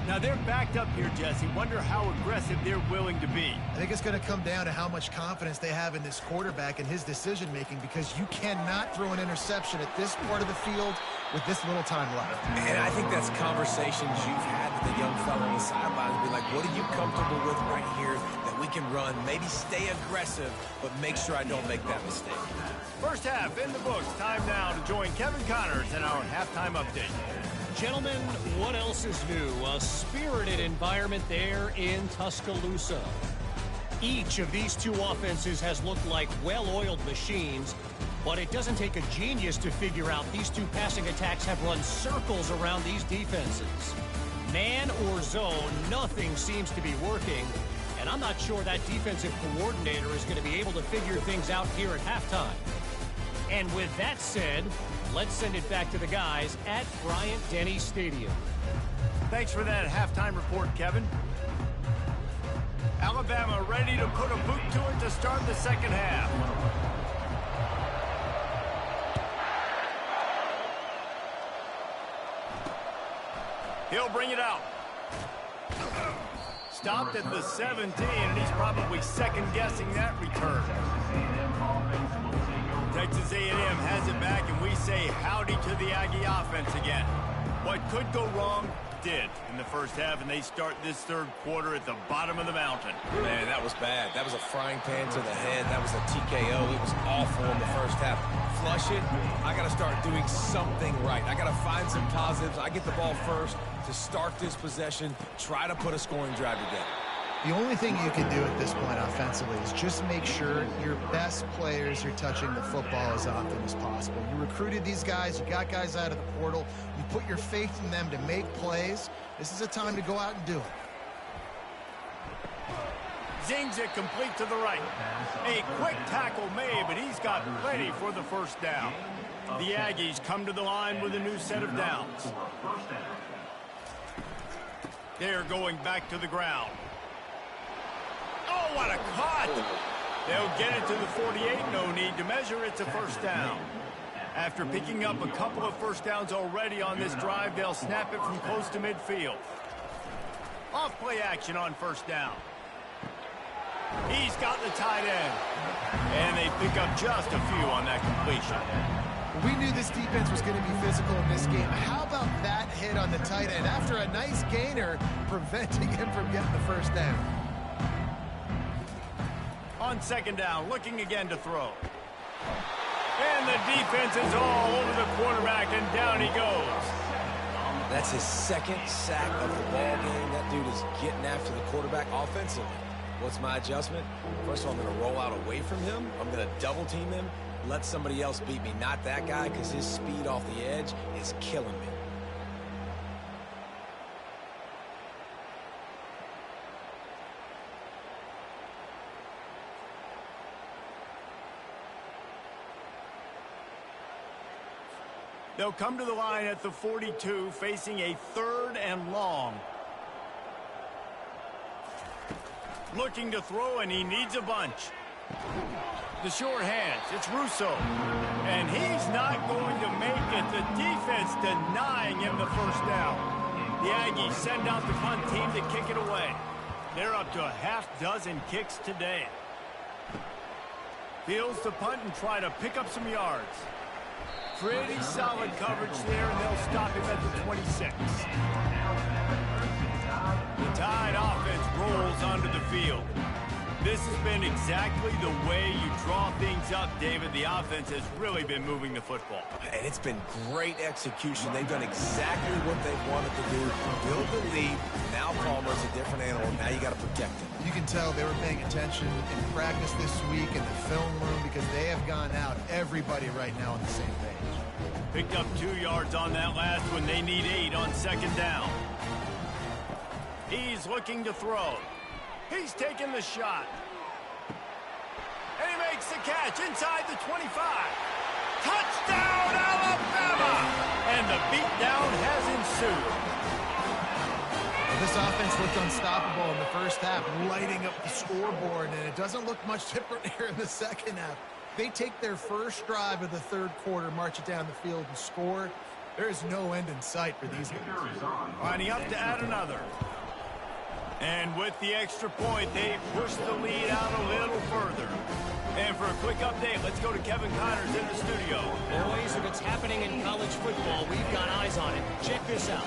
Now they're backed up here, Jesse. Wonder how aggressive they're willing to be. I think it's going to come down to how much confidence they have in this quarterback and his decision-making, because you cannot throw an interception at this part of the field with this little time left. And I think that's conversations you've had with the young fellow on the sidelines. Be like, what are you comfortable with right here that we can run? Maybe stay aggressive, but make sure I don't make that mistake. First half in the books. Time now to join Kevin Connors in our halftime update. Gentlemen, what else is new? A spirited environment there in Tuscaloosa. Each of these two offenses has looked like well-oiled machines, but it doesn't take a genius to figure out these two passing attacks have run circles around these defenses. Man or zone, nothing seems to be working, and I'm not sure that defensive coordinator is going to be able to figure things out here at halftime. And with that said, let's send it back to the guys at Bryant-Denny Stadium. Thanks for that halftime report, Kevin. Alabama ready to put a boot to it to start the second half. He'll bring it out. Stopped at the 17, and he's probably second-guessing that return. Texas A&M has it back, and we say howdy to the Aggie offense again. What could go wrong did in the first half, and they start this third quarter at the bottom of the mountain. Man, that was bad. That was a frying pan to the head. That was a TKO. It was awful in the first half. Flush it. I got to start doing something right. I got to find some positives. I get the ball first to start this possession, try to put a scoring drive together. The only thing you can do at this point offensively is just make sure your best players are touching the football as often as possible. You recruited these guys, you got guys out of the portal, you put your faith in them to make plays. This is a time to go out and do it. Zings it complete to the right. A quick tackle made, but he's got plenty for the first down. The Aggies come to the line with a new set of downs. They're going back to the ground. Oh, what a cut! They'll get it to the 48. No need to measure. It's a first down. After picking up a couple of first downs already on this drive, they'll snap it from close to midfield. Off play action on first down. He's got the tight end. And they pick up just a few on that completion. We knew this defense was going to be physical in this game. How about that hit on the tight end after a nice gainer preventing him from getting the first down? On second down, looking again to throw. And the defense is all over the quarterback, and down he goes. That's his second sack of the ball game. That dude is getting after the quarterback offensively. What's my adjustment? First of all, I'm going to roll out away from him. I'm going to double team him. Let somebody else beat me, not that guy, because his speed off the edge is killing me. They'll come to the line at the 42, facing a third and long. Looking to throw, and he needs a bunch. The short hands, it's Russo. And he's not going to make it. The defense denying him the first down. The Aggies send out the punt team to kick it away. They're up to a half-dozen kicks today. Fields to punt and try to pick up some yards. Pretty solid coverage there, and they'll stop him at the 26. The Tide offense rolls onto the field. This has been exactly the way you draw things up, David. The offense has really been moving the football. And it's been great execution. They've done exactly what they've wanted to do. Build the lead. Now Palmer's a different animal. Now you got to protect him. You can tell they were paying attention in practice this week in the film room because they have gone out, everybody right now on the same page. Picked up 2 yards on that last one. They need 8 on second down. He's looking to throw. He's taking the shot. And he makes the catch inside the 25. Touchdown, Alabama! And the beatdown has ensued. Well, this offense looked unstoppable in the first half, lighting up the scoreboard, and it doesn't look much different here in the second half. They take their first drive of the third quarter, march it down the field, and score. There is no end in sight for these guys. Lining up to add another. And with the extra point, they push the lead out a little further. And for a quick update, let's go to Kevin Connors in the studio. Boys, if it's happening in college football, we've got eyes on it. Check this out.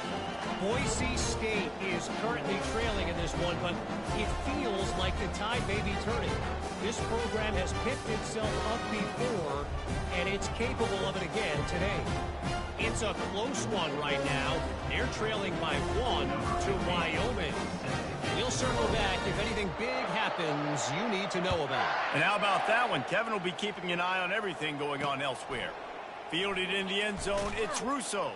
Boise State is currently trailing in this one, but it feels like the tide may be turning. This program has picked itself up before, and it's capable of it again today. It's a close one right now. They're trailing by 1 to Wyoming. We'll circle back if anything big happens you need to know about. And how about that one? Kevin will be keeping an eye on everything going on elsewhere. Fielded in the end zone, it's Russo.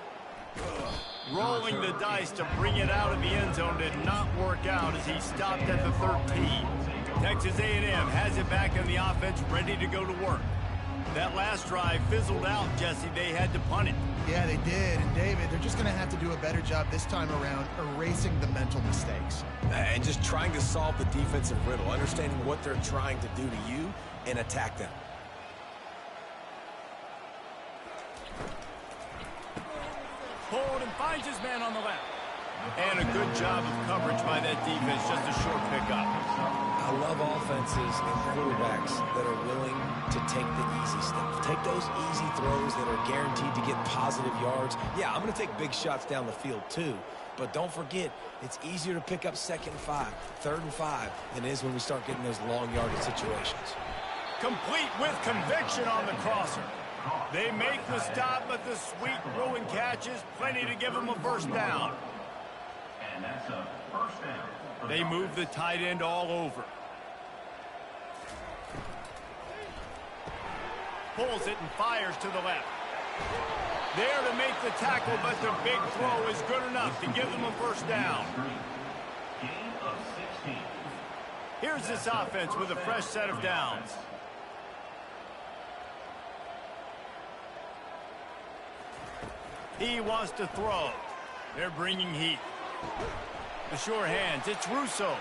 Rolling the dice to bring it out of the end zone did not work out as he stopped at the 13. Texas A&M has it back in the offense, ready to go to work. That last drive fizzled out, Jesse. They had to punt it. Yeah, they did. And, David, they're just going to have to do a better job this time around erasing the mental mistakes. And just trying to solve the defensive riddle, understanding what they're trying to do to you and attack them. Hold and finds his man on the left. And a good job of coverage by that defense, just a short pickup. I love offenses and quarterbacks that are willing to take the easy stuff. Take those easy throws that are guaranteed to get positive yards. Yeah, I'm going to take big shots down the field too. But don't forget, it's easier to pick up 2nd and 5, 3rd and 5 than it is when we start getting those long yardage situations. Complete with conviction on the crosser. They make the stop, but the sweet throw and catch is plenty to give them a first down. And that's a first down. They move the tight end all over. Pulls it and fires to the left. There to make the tackle, but the big throw is good enough to give them a first down. Gain of 16. Here's this offense with a fresh set of downs. He wants to throw. They're bringing heat. The sure hands, it's Russo.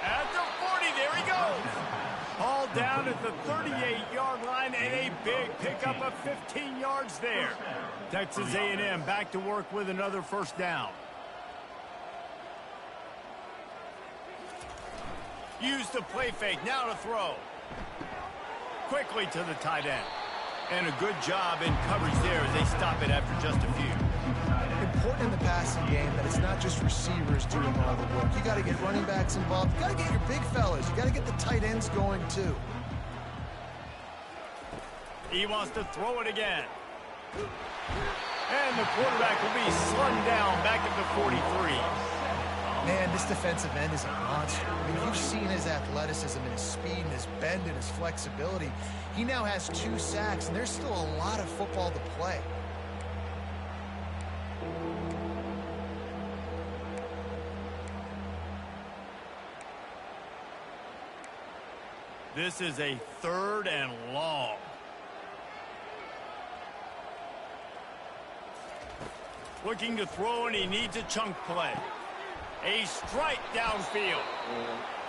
At the 40, there he goes. All down at the 38-yard line, and a big pickup of 15 yards there. Texas A&M back to work with another first down. Use the play fake, now to throw. Quickly to the tight end. And a good job in coverage there as they stop it after just a few. Important in the passing game that it's not just receivers doing all the work. You got to get running backs involved. You got to get your big fellas. You got to get the tight ends going too. He wants to throw it again. And the quarterback will be slung down back at the 43. Man, this defensive end is a monster. I mean, you've seen his athleticism and his speed and his bend and his flexibility. He now has 2 sacks, and there's still a lot of football to play. This is a 3rd and long. Looking to throw, and he needs a chunk play. A strike downfield.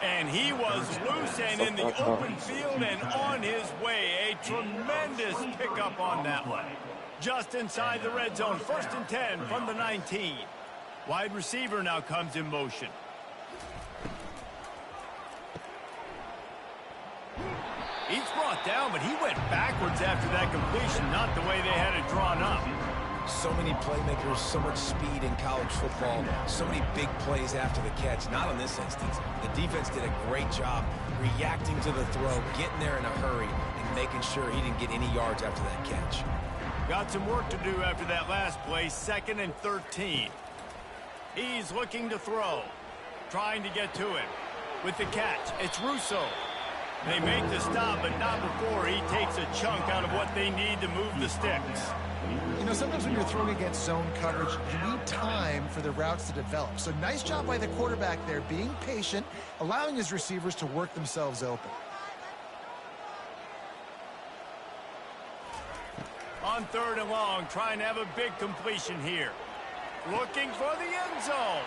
And he was loose and in the open field and on his way. A tremendous pickup on that one. Just inside the red zone. 1st and 10 from the 19. Wide receiver now comes in motion. He's brought down, but he went backwards after that completion, not the way they had it drawn up. So many playmakers, so much speed in college football, so many big plays after the catch. Not in this instance. The defense did a great job reacting to the throw, getting there in a hurry, and making sure he didn't get any yards after that catch. Got some work to do after that last play, 2nd and 13. He's looking to throw, trying to get to him. With the catch, it's Russo. They make the stop, but not before he takes a chunk out of what they need to move the sticks. You know, sometimes when you're throwing against zone coverage, you need time for the routes to develop. So nice job by the quarterback there, being patient, allowing his receivers to work themselves open. On 3rd and long, trying to have a big completion here. Looking for the end zone.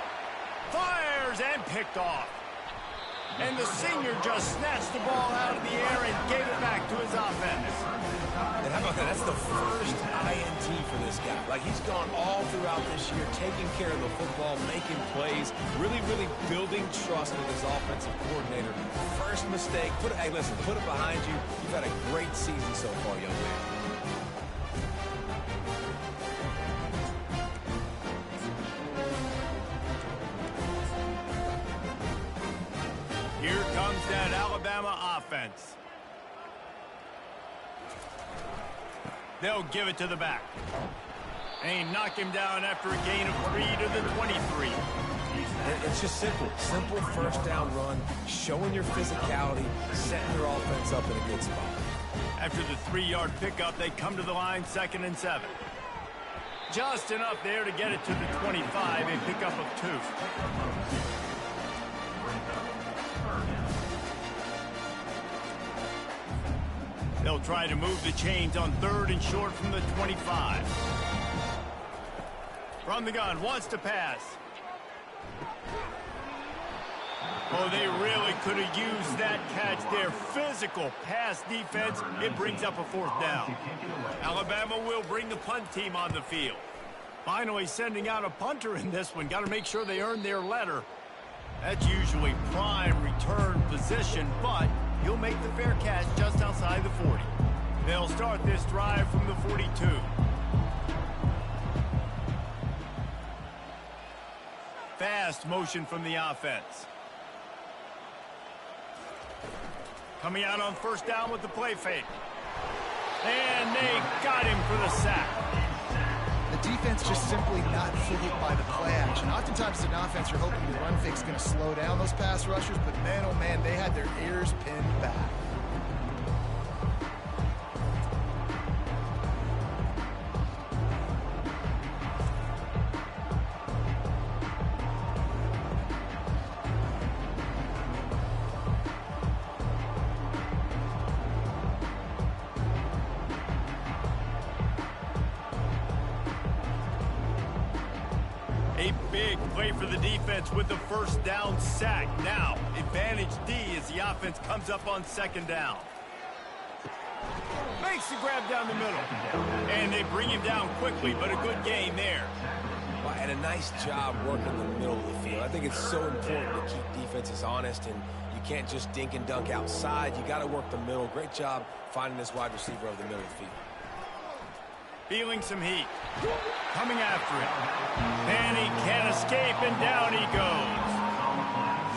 Fires and picked off. And the senior just snatched the ball out of the air and gave it back to his offense. And how about that? That's the first INT for this guy. Like, he's gone all throughout this year, taking care of the football, making plays, really, really building trust with his offensive coordinator. First mistake, hey, listen, put it behind you. You've had a great season so far, young man. Here comes that Alabama offense. They'll give it to the back. And knock him down after a gain of 3 to the 23. It's just simple. Simple first down run, showing your physicality, setting your offense up in a good spot. After the 3-yard pickup, they come to the line 2nd and 7. Just enough there to get it to the 25, a pickup of 2. They'll try to move the chains on 3rd and short from the 25. From the gun, wants to pass. Oh, they really could have used that catch there. Physical pass defense. It brings up a 4th down. Alabama will bring the punt team on the field. Finally sending out a punter in this one. Got to make sure they earn their letter. That's usually prime return position, but he'll make the fair catch just outside the 40. They'll start this drive from the 42. Fast motion from the offense. Coming out on 1st down with the play fake. And they got him for the sack. The defense just simply not fooled by the play action. Oftentimes as an offense, you're hoping the run fake is going to slow down those pass rushers, but man, oh man, they had their ears pinned back. Big play for the defense with the 1st down sack. Now, advantage D as the offense comes up on 2nd down. Makes the grab down the middle. And they bring him down quickly, but a good gain there. Well, and a nice job working the middle of the field. I think it's so important to keep defenses honest, and you can't just dink and dunk outside. You got to work the middle. Great job finding this wide receiver over the middle of the field. Feeling some heat. Coming after it. And he can't escape, and down he goes.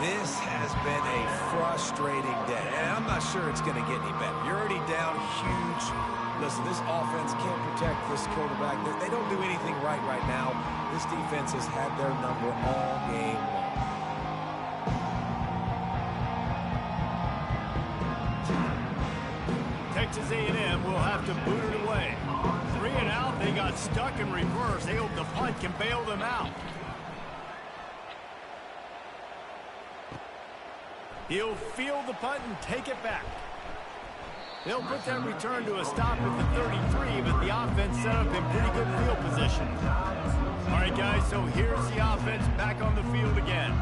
This has been a frustrating day, and I'm not sure it's going to get any better. You're already down huge. Listen, this offense can't protect this quarterback. They don't do anything right now. This defense has had their number all game long. Texas A&M will have to boot it away. 3 and out, they got stuck in reverse. They hope the punt can bail them out. He'll field the punt and take it back. They'll put that return to a stop at the 33, but the offense set up in pretty good field position. All right, guys, so here's the offense back on the field again.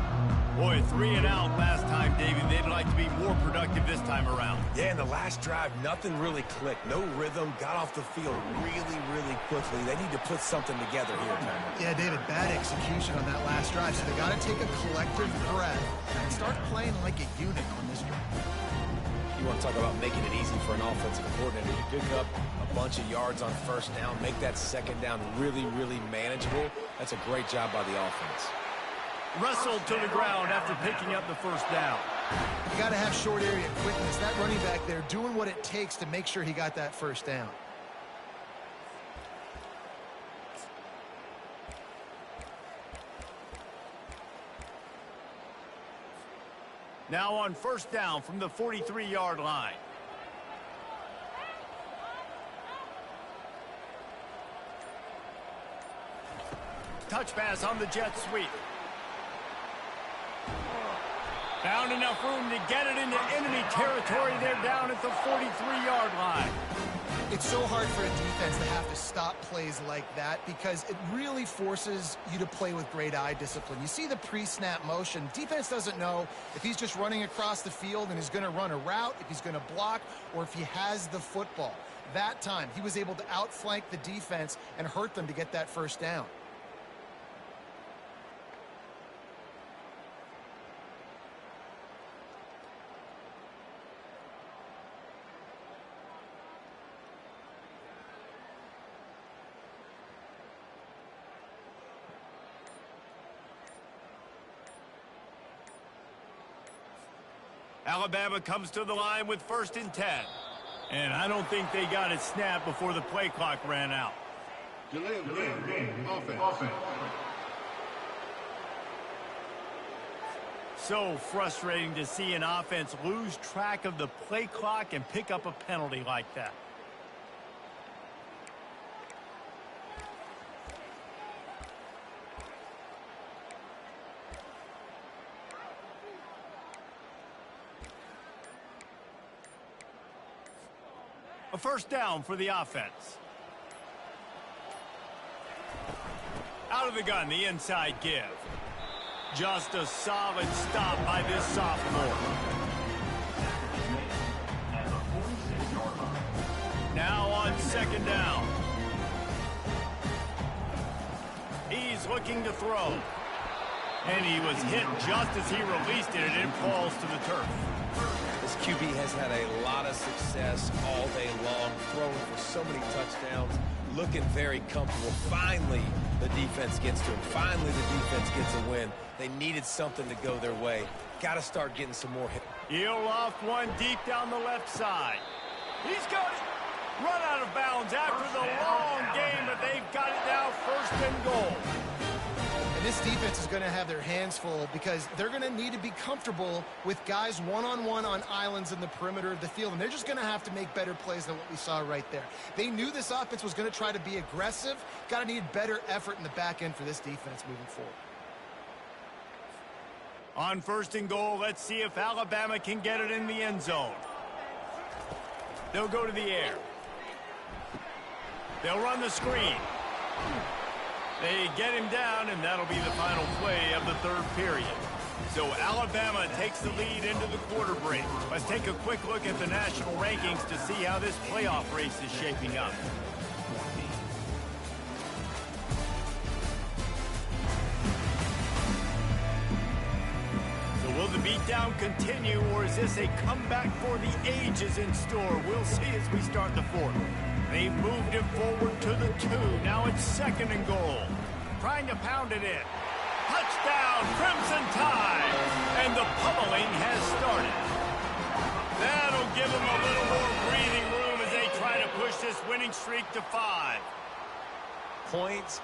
Boy, 3 and out last time, David. They'd like to be more productive this time around. Yeah, in the last drive, nothing really clicked. No rhythm, got off the field really, really quickly. They need to put something together here, Tanner. Yeah, David, bad execution on that last drive, so they got to take a collective breath and start playing like a unit on this drive. You want to talk about making it easy for an offensive coordinator. You pick up a bunch of yards on 1st down, make that 2nd down really, really manageable. That's a great job by the offense. Wrestled to the ground after picking up the 1st down. You got to have short area quickness. That running back there doing what it takes to make sure he got that 1st down. Now on 1st down from the 43-yard line. Touch pass on the jet sweep. Found enough room to get it into enemy territory. They're down at the 43-yard line. It's so hard for a defense to have to stop plays like that because it really forces you to play with great eye discipline. You see the pre-snap motion. Defense doesn't know if he's just running across the field and is going to run a route, if he's going to block, or if he has the football. That time, he was able to outflank the defense and hurt them to get that first down. Alabama comes to the line with 1st and 10. And I don't think they got it snapped before the play clock ran out. Delay of game. Offense. So frustrating to see an offense lose track of the play clock and pick up a penalty like that. A first down for the offense. Out of the gun, the inside give. Just a solid stop by this sophomore. Now on 2nd down. He's looking to throw. And he was hit just as he released it, and it falls to the turf. This QB has had a lot of success all day long, throwing for so many touchdowns, looking very comfortable. Finally, the defense gets to him. Finally, the defense gets a win. They needed something to go their way. Got to start getting some more hits. He'll loft one deep down the left side. He's got it. Run out of bounds after the long game, but they've got it now 1st and goal. And this defense is going to have their hands full because they're going to need to be comfortable with guys one-on-one on islands in the perimeter of the field, and they're just going to have to make better plays than what we saw right there. They knew this offense was going to try to be aggressive. Got to need better effort in the back end for this defense moving forward. On 1st and goal, let's see if Alabama can get it in the end zone. They'll go to the air. They'll run the screen. They get him down, and that'll be the final play of the 3rd period. So Alabama takes the lead into the quarter break. Let's take a quick look at the national rankings to see how this playoff race is shaping up. So will the beatdown continue, or is this a comeback for the ages in store? We'll see as we start the 4th. They've moved him forward to the 2. Now it's 2nd and goal. Trying to pound it in. Touchdown, Crimson Tide. And the pummeling has started. That'll give them a little more breathing room as they try to push this winning streak to 5. Points,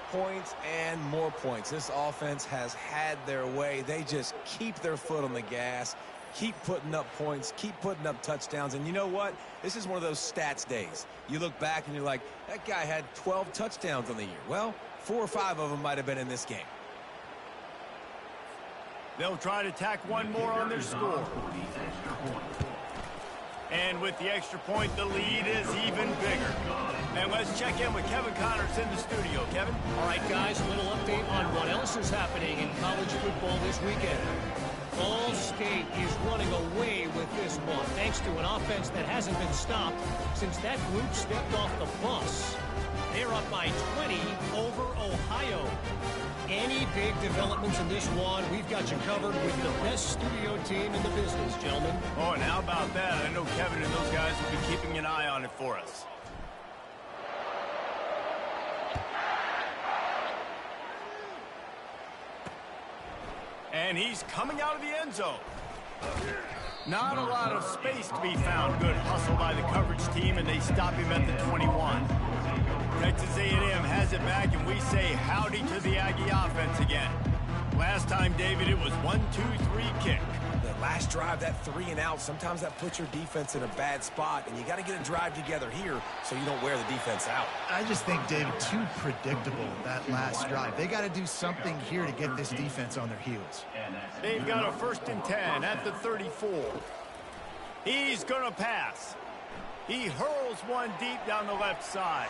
and more points. This offense has had their way. They just keep their foot on the gas. Keep putting up points, keep putting up touchdowns. And you know what? This is one of those stats days. You look back and you're like, that guy had 12 touchdowns on the year. Well, 4 or 5 of them might have been in this game. They'll try to tack one more on their score. And with the extra point, the lead is even bigger. And let's check in with Kevin Connors in the studio. Kevin? All right, guys, a little update on what else is happening in college football this weekend. Ball State is running away with this one, thanks to an offense that hasn't been stopped since that group stepped off the bus. They're up by 20 over Ohio. Any big developments in this one, we've got you covered with the best studio team in the business, gentlemen. Oh, and how about that? I know Kevin and those guys will be keeping an eye on it for us. And he's coming out of the end zone. Not a lot of space to be found. Good hustle by the coverage team, and they stop him at the 21. Texas A&M has it back, and we say howdy to the Aggie offense again. Last time, David, it was 1-2-3 kick. That last drive, that 3 and out, sometimes that puts your defense in a bad spot, and you got to get a drive together here so you don't wear the defense out. I just think, David, too predictable, that last drive. They got to do something here to get this defense on their heels. They've got a 1st and 10 at the 34. He's going to pass. He hurls one deep down the left side.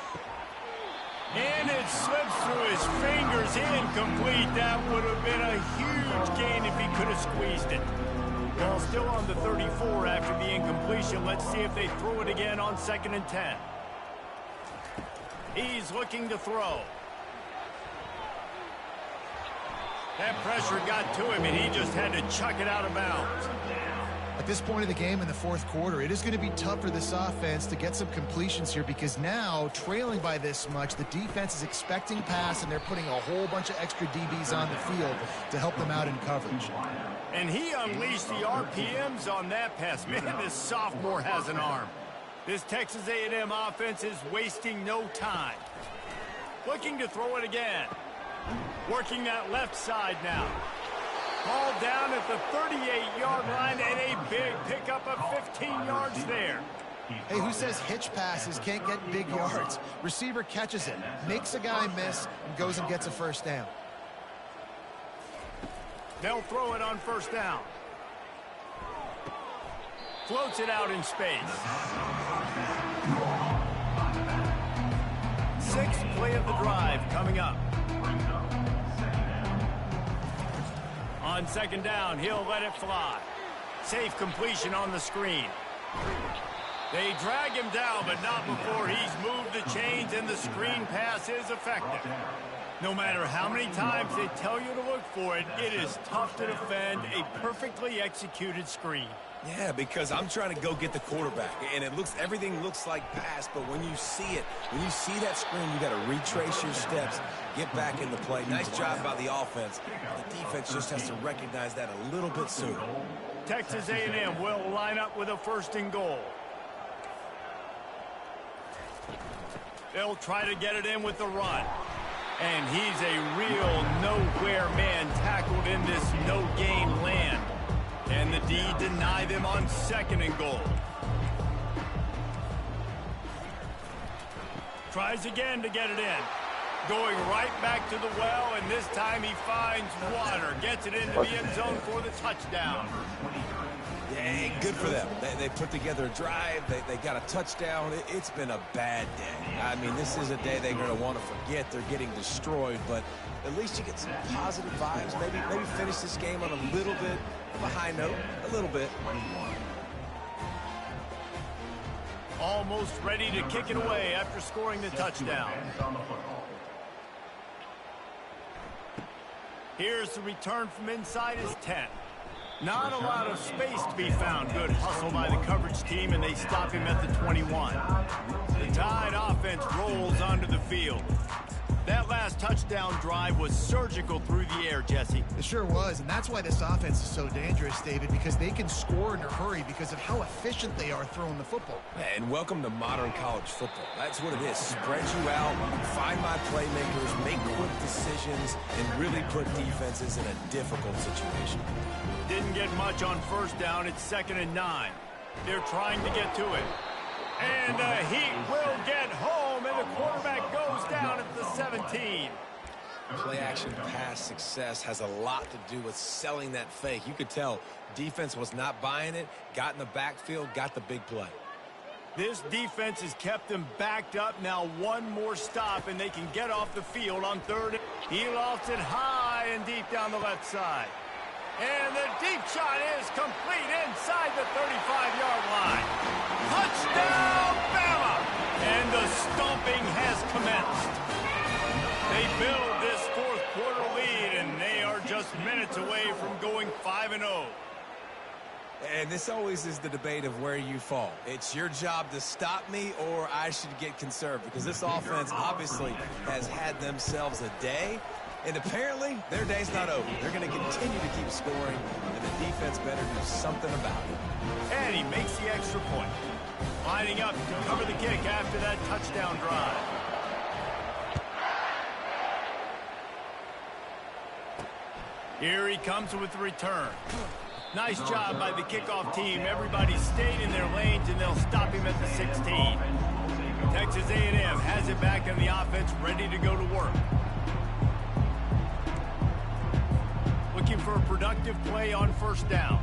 And it slips through his fingers, incomplete. That would have been a huge gain if he could have squeezed it. Ball still on the 34 after the incompletion. Let's see if they throw it again on 2nd and 10. He's looking to throw. That pressure got to him, and he just had to chuck it out of bounds. At this point of the game in the 4th quarter, it is going to be tough for this offense to get some completions here because now, trailing by this much, the defense is expecting pass, and they're putting a whole bunch of extra DBs on the field to help them out in coverage. And he unleashed the RPMs on that pass. Man, this sophomore has an arm. This Texas A&M offense is wasting no time. Looking to throw it again. Working that left side now. Ball down at the 38-yard line, and a big pickup of 15 yards there. Hey, who says hitch passes can't get big yards? Receiver catches it, makes a guy miss, and goes and gets a 1st down. They'll throw it on 1st down. Floats it out in space. 6th play of the drive coming up. On 2nd down, he'll let it fly. Safe completion on the screen. They drag him down, but not before he's moved the chains, and the screen pass is effective. No matter how many times they tell you to look for it, it is tough to defend a perfectly executed screen. Yeah, because I'm trying to go get the quarterback, and everything looks like pass, but when you see it, when you see that screen, you got to retrace your steps, get back in the play. Nice job by the offense. The defense just has to recognize that a little bit sooner. Texas A&M will line up with a 1st and goal. They'll try to get it in with the run. And he's a real nowhere man tackled in this no-gain land. And the D deny them on 2nd and goal. Tries again to get it in. Going right back to the well, and this time he finds water. Gets it into the end zone for the touchdown. Yeah, good for them. They put together a drive. They got a touchdown. It's been a bad day. I mean, this is a day they're going to want to forget. They're getting destroyed, but at least you get some positive vibes. Maybe finish this game on a little bit of a high note. A little bit. Almost ready to kick it away after scoring the touchdown. Here's the return from inside his 10. Not a lot of space to be found. Good hustle by the coverage team, and they stop him at the 21. The Tide offense rolls onto the field. That last touchdown drive was surgical through the air, Jesse. It sure was, and that's why this offense is so dangerous, David, because they can score in a hurry because of how efficient they are throwing the football. And welcome to modern college football. That's what it is. Spread you out, find my playmakers, make quick decisions, and really put defenses in a difficult situation. Didn't get much on 1st down. It's 2nd and 9. They're trying to get to it. And the Heat will get home, and the quarterback goes down at the 17. Play-action pass success has a lot to do with selling that fake. You could tell defense was not buying it, got in the backfield, got the big play. This defense has kept them backed up. Now one more stop, and they can get off the field on 3rd. He lofts it high and deep down the left side. And the deep shot is complete inside the 35-yard line. Touchdown, Bama! And the stomping has commenced. They build this 4th quarter lead, and they are just minutes away from going 5-0. And this always is the debate of where you fall. It's your job to stop me, or I should get conserved, because this offense obviously has had themselves a day. And apparently, their day's not over. They're going to continue to keep scoring, and the defense better do something about it. And he makes the extra point. Lining up to cover the kick after that touchdown drive. Here he comes with the return. Nice job by the kickoff team. Everybody stayed in their lanes, and they'll stop him at the 16. Texas A&M has it back in the offense, ready to go to work. Looking for a productive play on first down.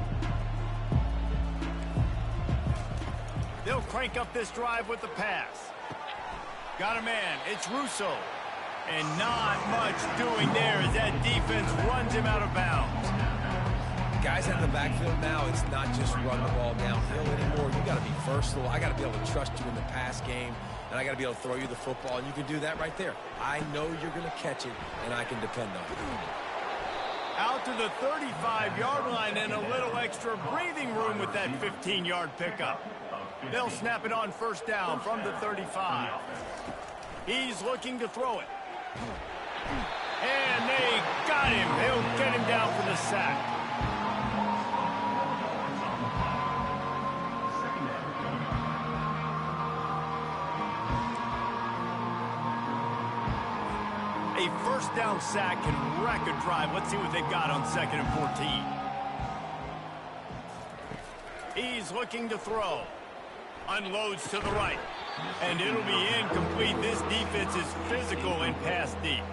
They'll crank up this drive with the pass. Got a man. It's Russo. And not much doing there as that defense runs him out of bounds. Guys in the backfield now, it's not just run the ball downhill anymore. You got to be versatile. I got to be able to trust you in the pass game, and I got to be able to throw you the football, and you can do that right there. I know you're going to catch it, and I can depend on it. Out to the 35-yard line and a little extra breathing room with that 15-yard pickup. They'll snap it on first down from the 35. He's looking to throw it. And they got him. They'll get him down for the sack. A first down sack can wreck a drive. Let's see what they've got on 2nd and 14. He's looking to throw. Unloads to the right. And it'll be incomplete. This defense is physical and pass deep.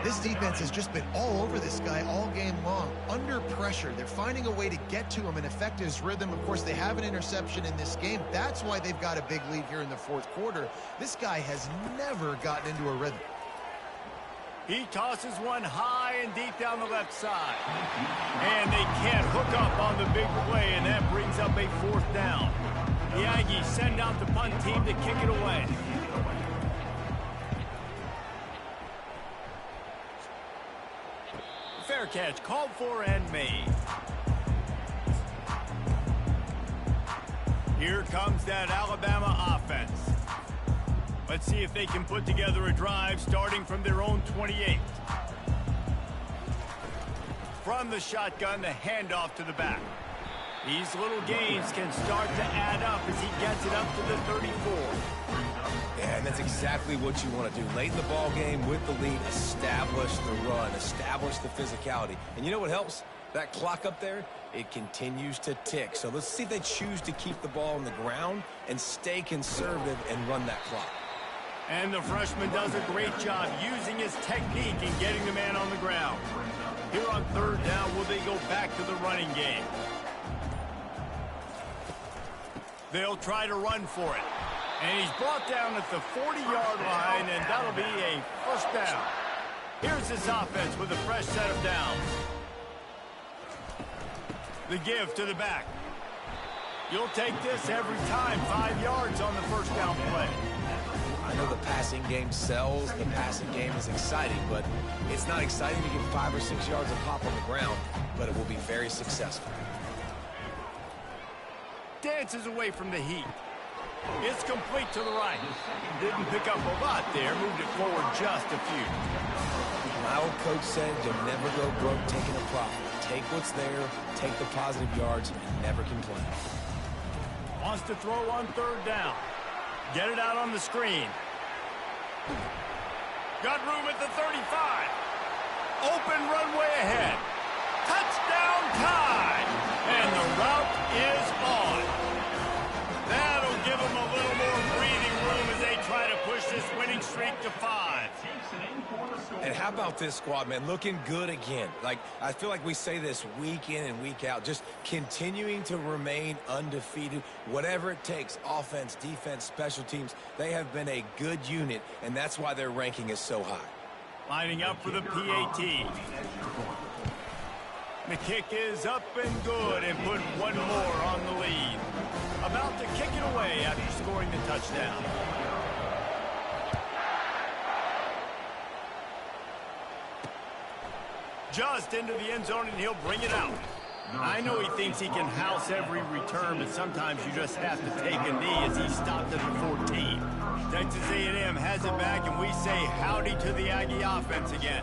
This defense has just been all over this guy all game long. Under pressure. They're finding a way to get to him and affect his rhythm. Of course, they have an interception in this game. That's why they've got a big lead here in the fourth quarter. This guy has never gotten into a rhythm. He tosses one high and deep down the left side. And they can't hook up on the big play, and that brings up a fourth down. The Aggies send out the punt team to kick it away. Fair catch called for and made. Here comes that Alabama offense. Let's see if they can put together a drive starting from their own 28. From the shotgun, the handoff to the back. These little gains can start to add up as he gets it up to the 34. Yeah, and that's exactly what you want to do. Late in the ball game with the lead, establish the run, establish the physicality. And you know what helps? That clock up there, it continues to tick. So let's see if they choose to keep the ball on the ground and stay conservative and run that clock. And the freshman does a great job using his technique and getting the man on the ground. Here on third down, will they go back to the running game? They'll try to run for it. And he's brought down at the 40-yard line, and that'll be a first down. Here's this offense with a fresh set of downs. The give to the back. You'll take this every time. 5 yards on the first down play. I know the passing game sells, the passing game is exciting, but it's not exciting to get 5 or 6 yards of pop on the ground, but it will be very successful. Dances away from the heat. It's complete to the right. Didn't pick up a lot there, moved it forward just a few. My old coach said you'll never go broke taking a profit. Take what's there, take the positive yards, and never complain. Wants to throw on third down. Get it out on the screen. Got room at the 35. Open runway ahead. Touchdown time. And the route is on. That'll give them a little more breathing room as they try to push this winning streak to 5. And how about this squad, man? Looking good again. Like, I feel like we say this week in and week out, just continuing to remain undefeated, whatever it takes, offense, defense, special teams. They have been a good unit, and that's why their ranking is so high. Lining up for the PAT. The kick is up and good and put one more on the lead. About to kick it away after scoring the touchdown. Just into the end zone, and he'll bring it out. I know he thinks he can house every return, but sometimes you just have to take a knee as he stopped at the 14. Texas A&M has it back, and we say howdy to the Aggie offense again.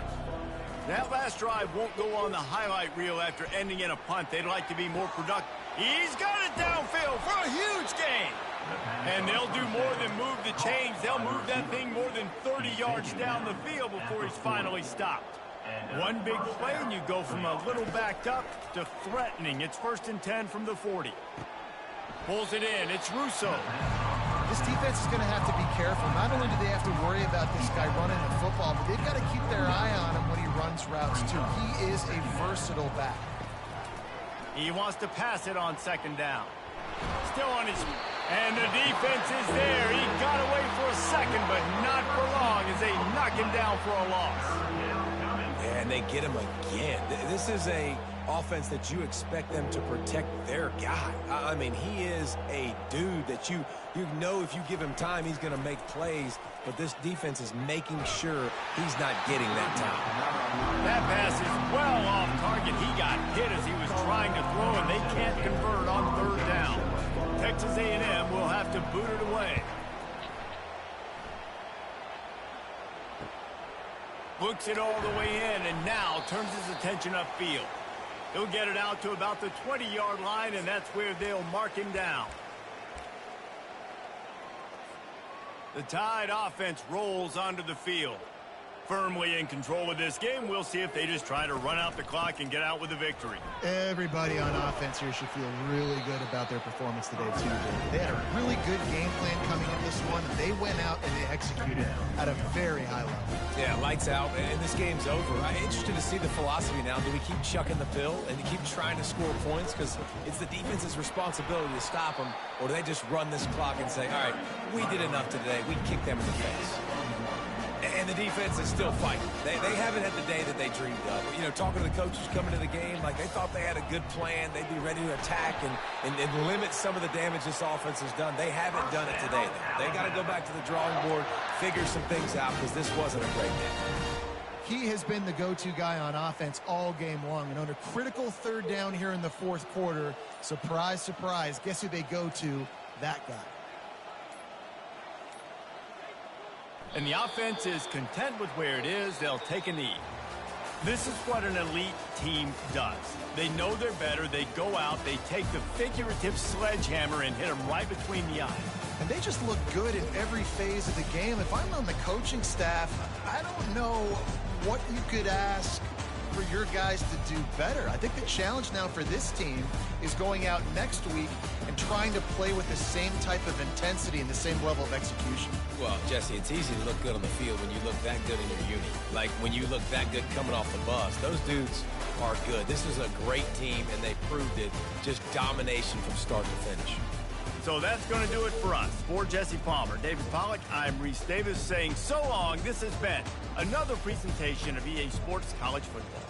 That last drive won't go on the highlight reel after ending in a punt. They'd like to be more productive. He's got it downfield for a huge gain. And they'll do more than move the chains. They'll move that thing more than 30 yards down the field before he's finally stopped. One big play and you go from a little backed up to threatening. It's 1st and 10 from the 40. Pulls it in. It's Russo. This defense is going to have to be careful. Not only do they have to worry about this guy running a football, but they've got to keep their eye on him when he runs routes too. He is a versatile back. He wants to pass it on 2nd down. Still on his... And the defense is there. He got away for a second, but not for long as they knock him down for a loss. Yeah, and they get him again. This is a offense that you expect them to protect their guy. I mean, he is a dude that you know if you give him time, he's going to make plays, but this defense is making sure he's not getting that time. That pass is well off target. He got hit as he was trying to throw, and they can't convert on 3rd down. Texas A&M will have to boot it away. Books it all the way in, and now turns his attention upfield. He'll get it out to about the 20-yard line, and that's where they'll mark him down. The Tide offense rolls onto the field. Firmly in control of this game. We'll see if they just try to run out the clock and get out with a victory. Everybody on offense here should feel really good about their performance today, too. They had a really good game plan coming in this one. They went out and they executed at a very high level. Yeah, lights out, and this game's over. I'm interested to see the philosophy now. Do we keep chucking the pill and keep trying to score points because it's the defense's responsibility to stop them, or do they just run this clock and say, all right, we did enough today. We kick them in the face. And the defense is still fighting. They haven't had the day that they dreamed of. You know, talking to the coaches coming to the game, like they thought they had a good plan. They'd be ready to attack and limit some of the damage this offense has done. They haven't done it today, though. They got to go back to the drawing board, figure some things out, because this wasn't a great game. He has been the go-to guy on offense all game long. And on a critical 3rd down here in the 4th quarter, surprise, surprise, guess who they go to? That guy. And the offense is content with where it is. They'll take a knee. This is what an elite team does. They know they're better. They go out. They take the figurative sledgehammer and hit them right between the eyes. And they just look good in every phase of the game. If I'm on the coaching staff, I don't know what you could ask for your guys to do better. I think the challenge now for this team is going out next week and trying to play with the same type of intensity and the same level of execution. Well, Jesse, it's easy to look good on the field when you look that good in your uni. Like when you look that good coming off the bus. Those dudes are good. This is a great team, and they proved it. Just domination from start to finish. So that's going to do it for us. For Jesse Palmer, David Pollack, I'm Reese Davis saying so long. This has been another presentation of EA Sports College Football.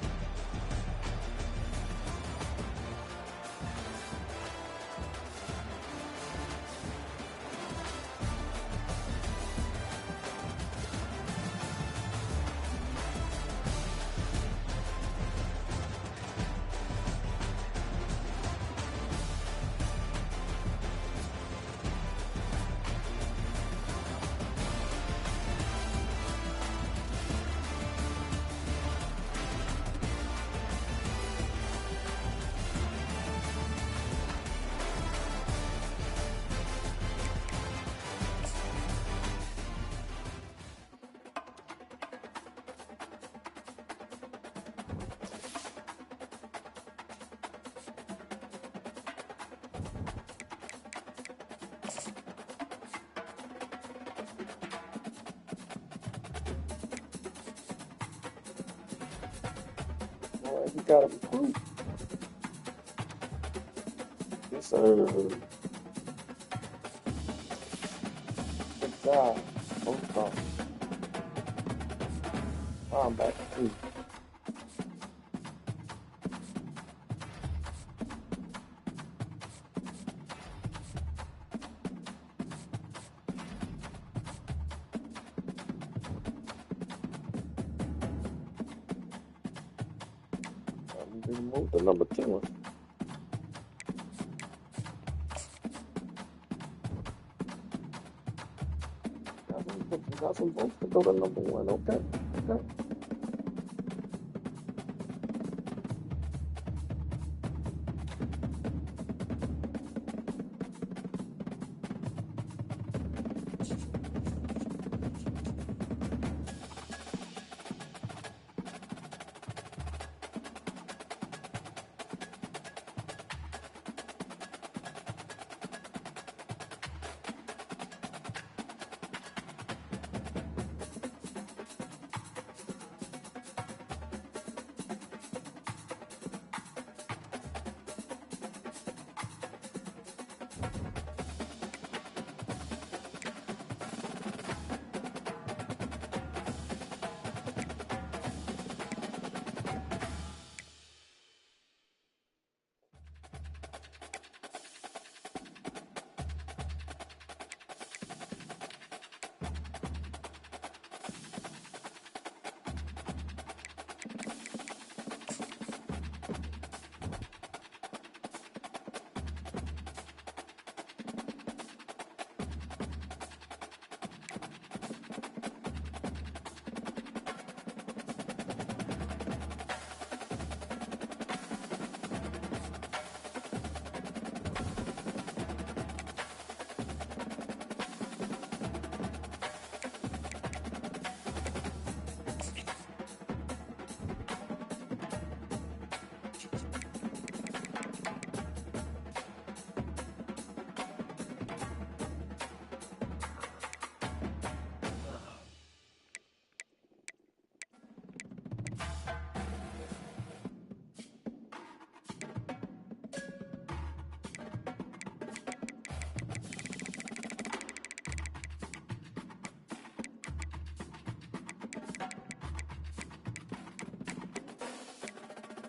You gotta recruit. Yes, sir. Good job. Both off. I'm back too. Remove the number 10 one. Got some votes to go to number 1. Okay. Okay.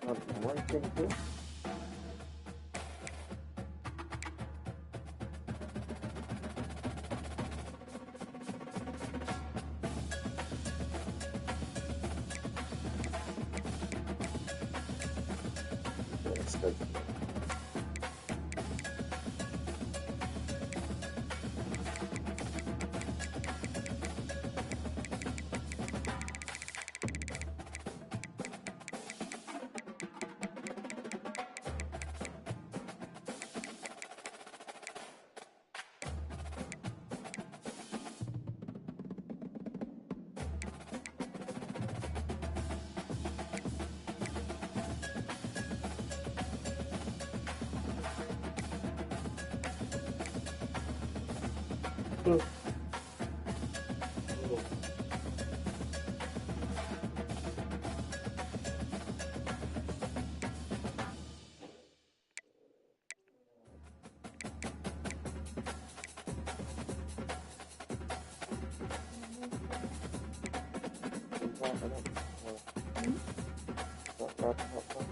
Right thing too. That's good. Wrap it up.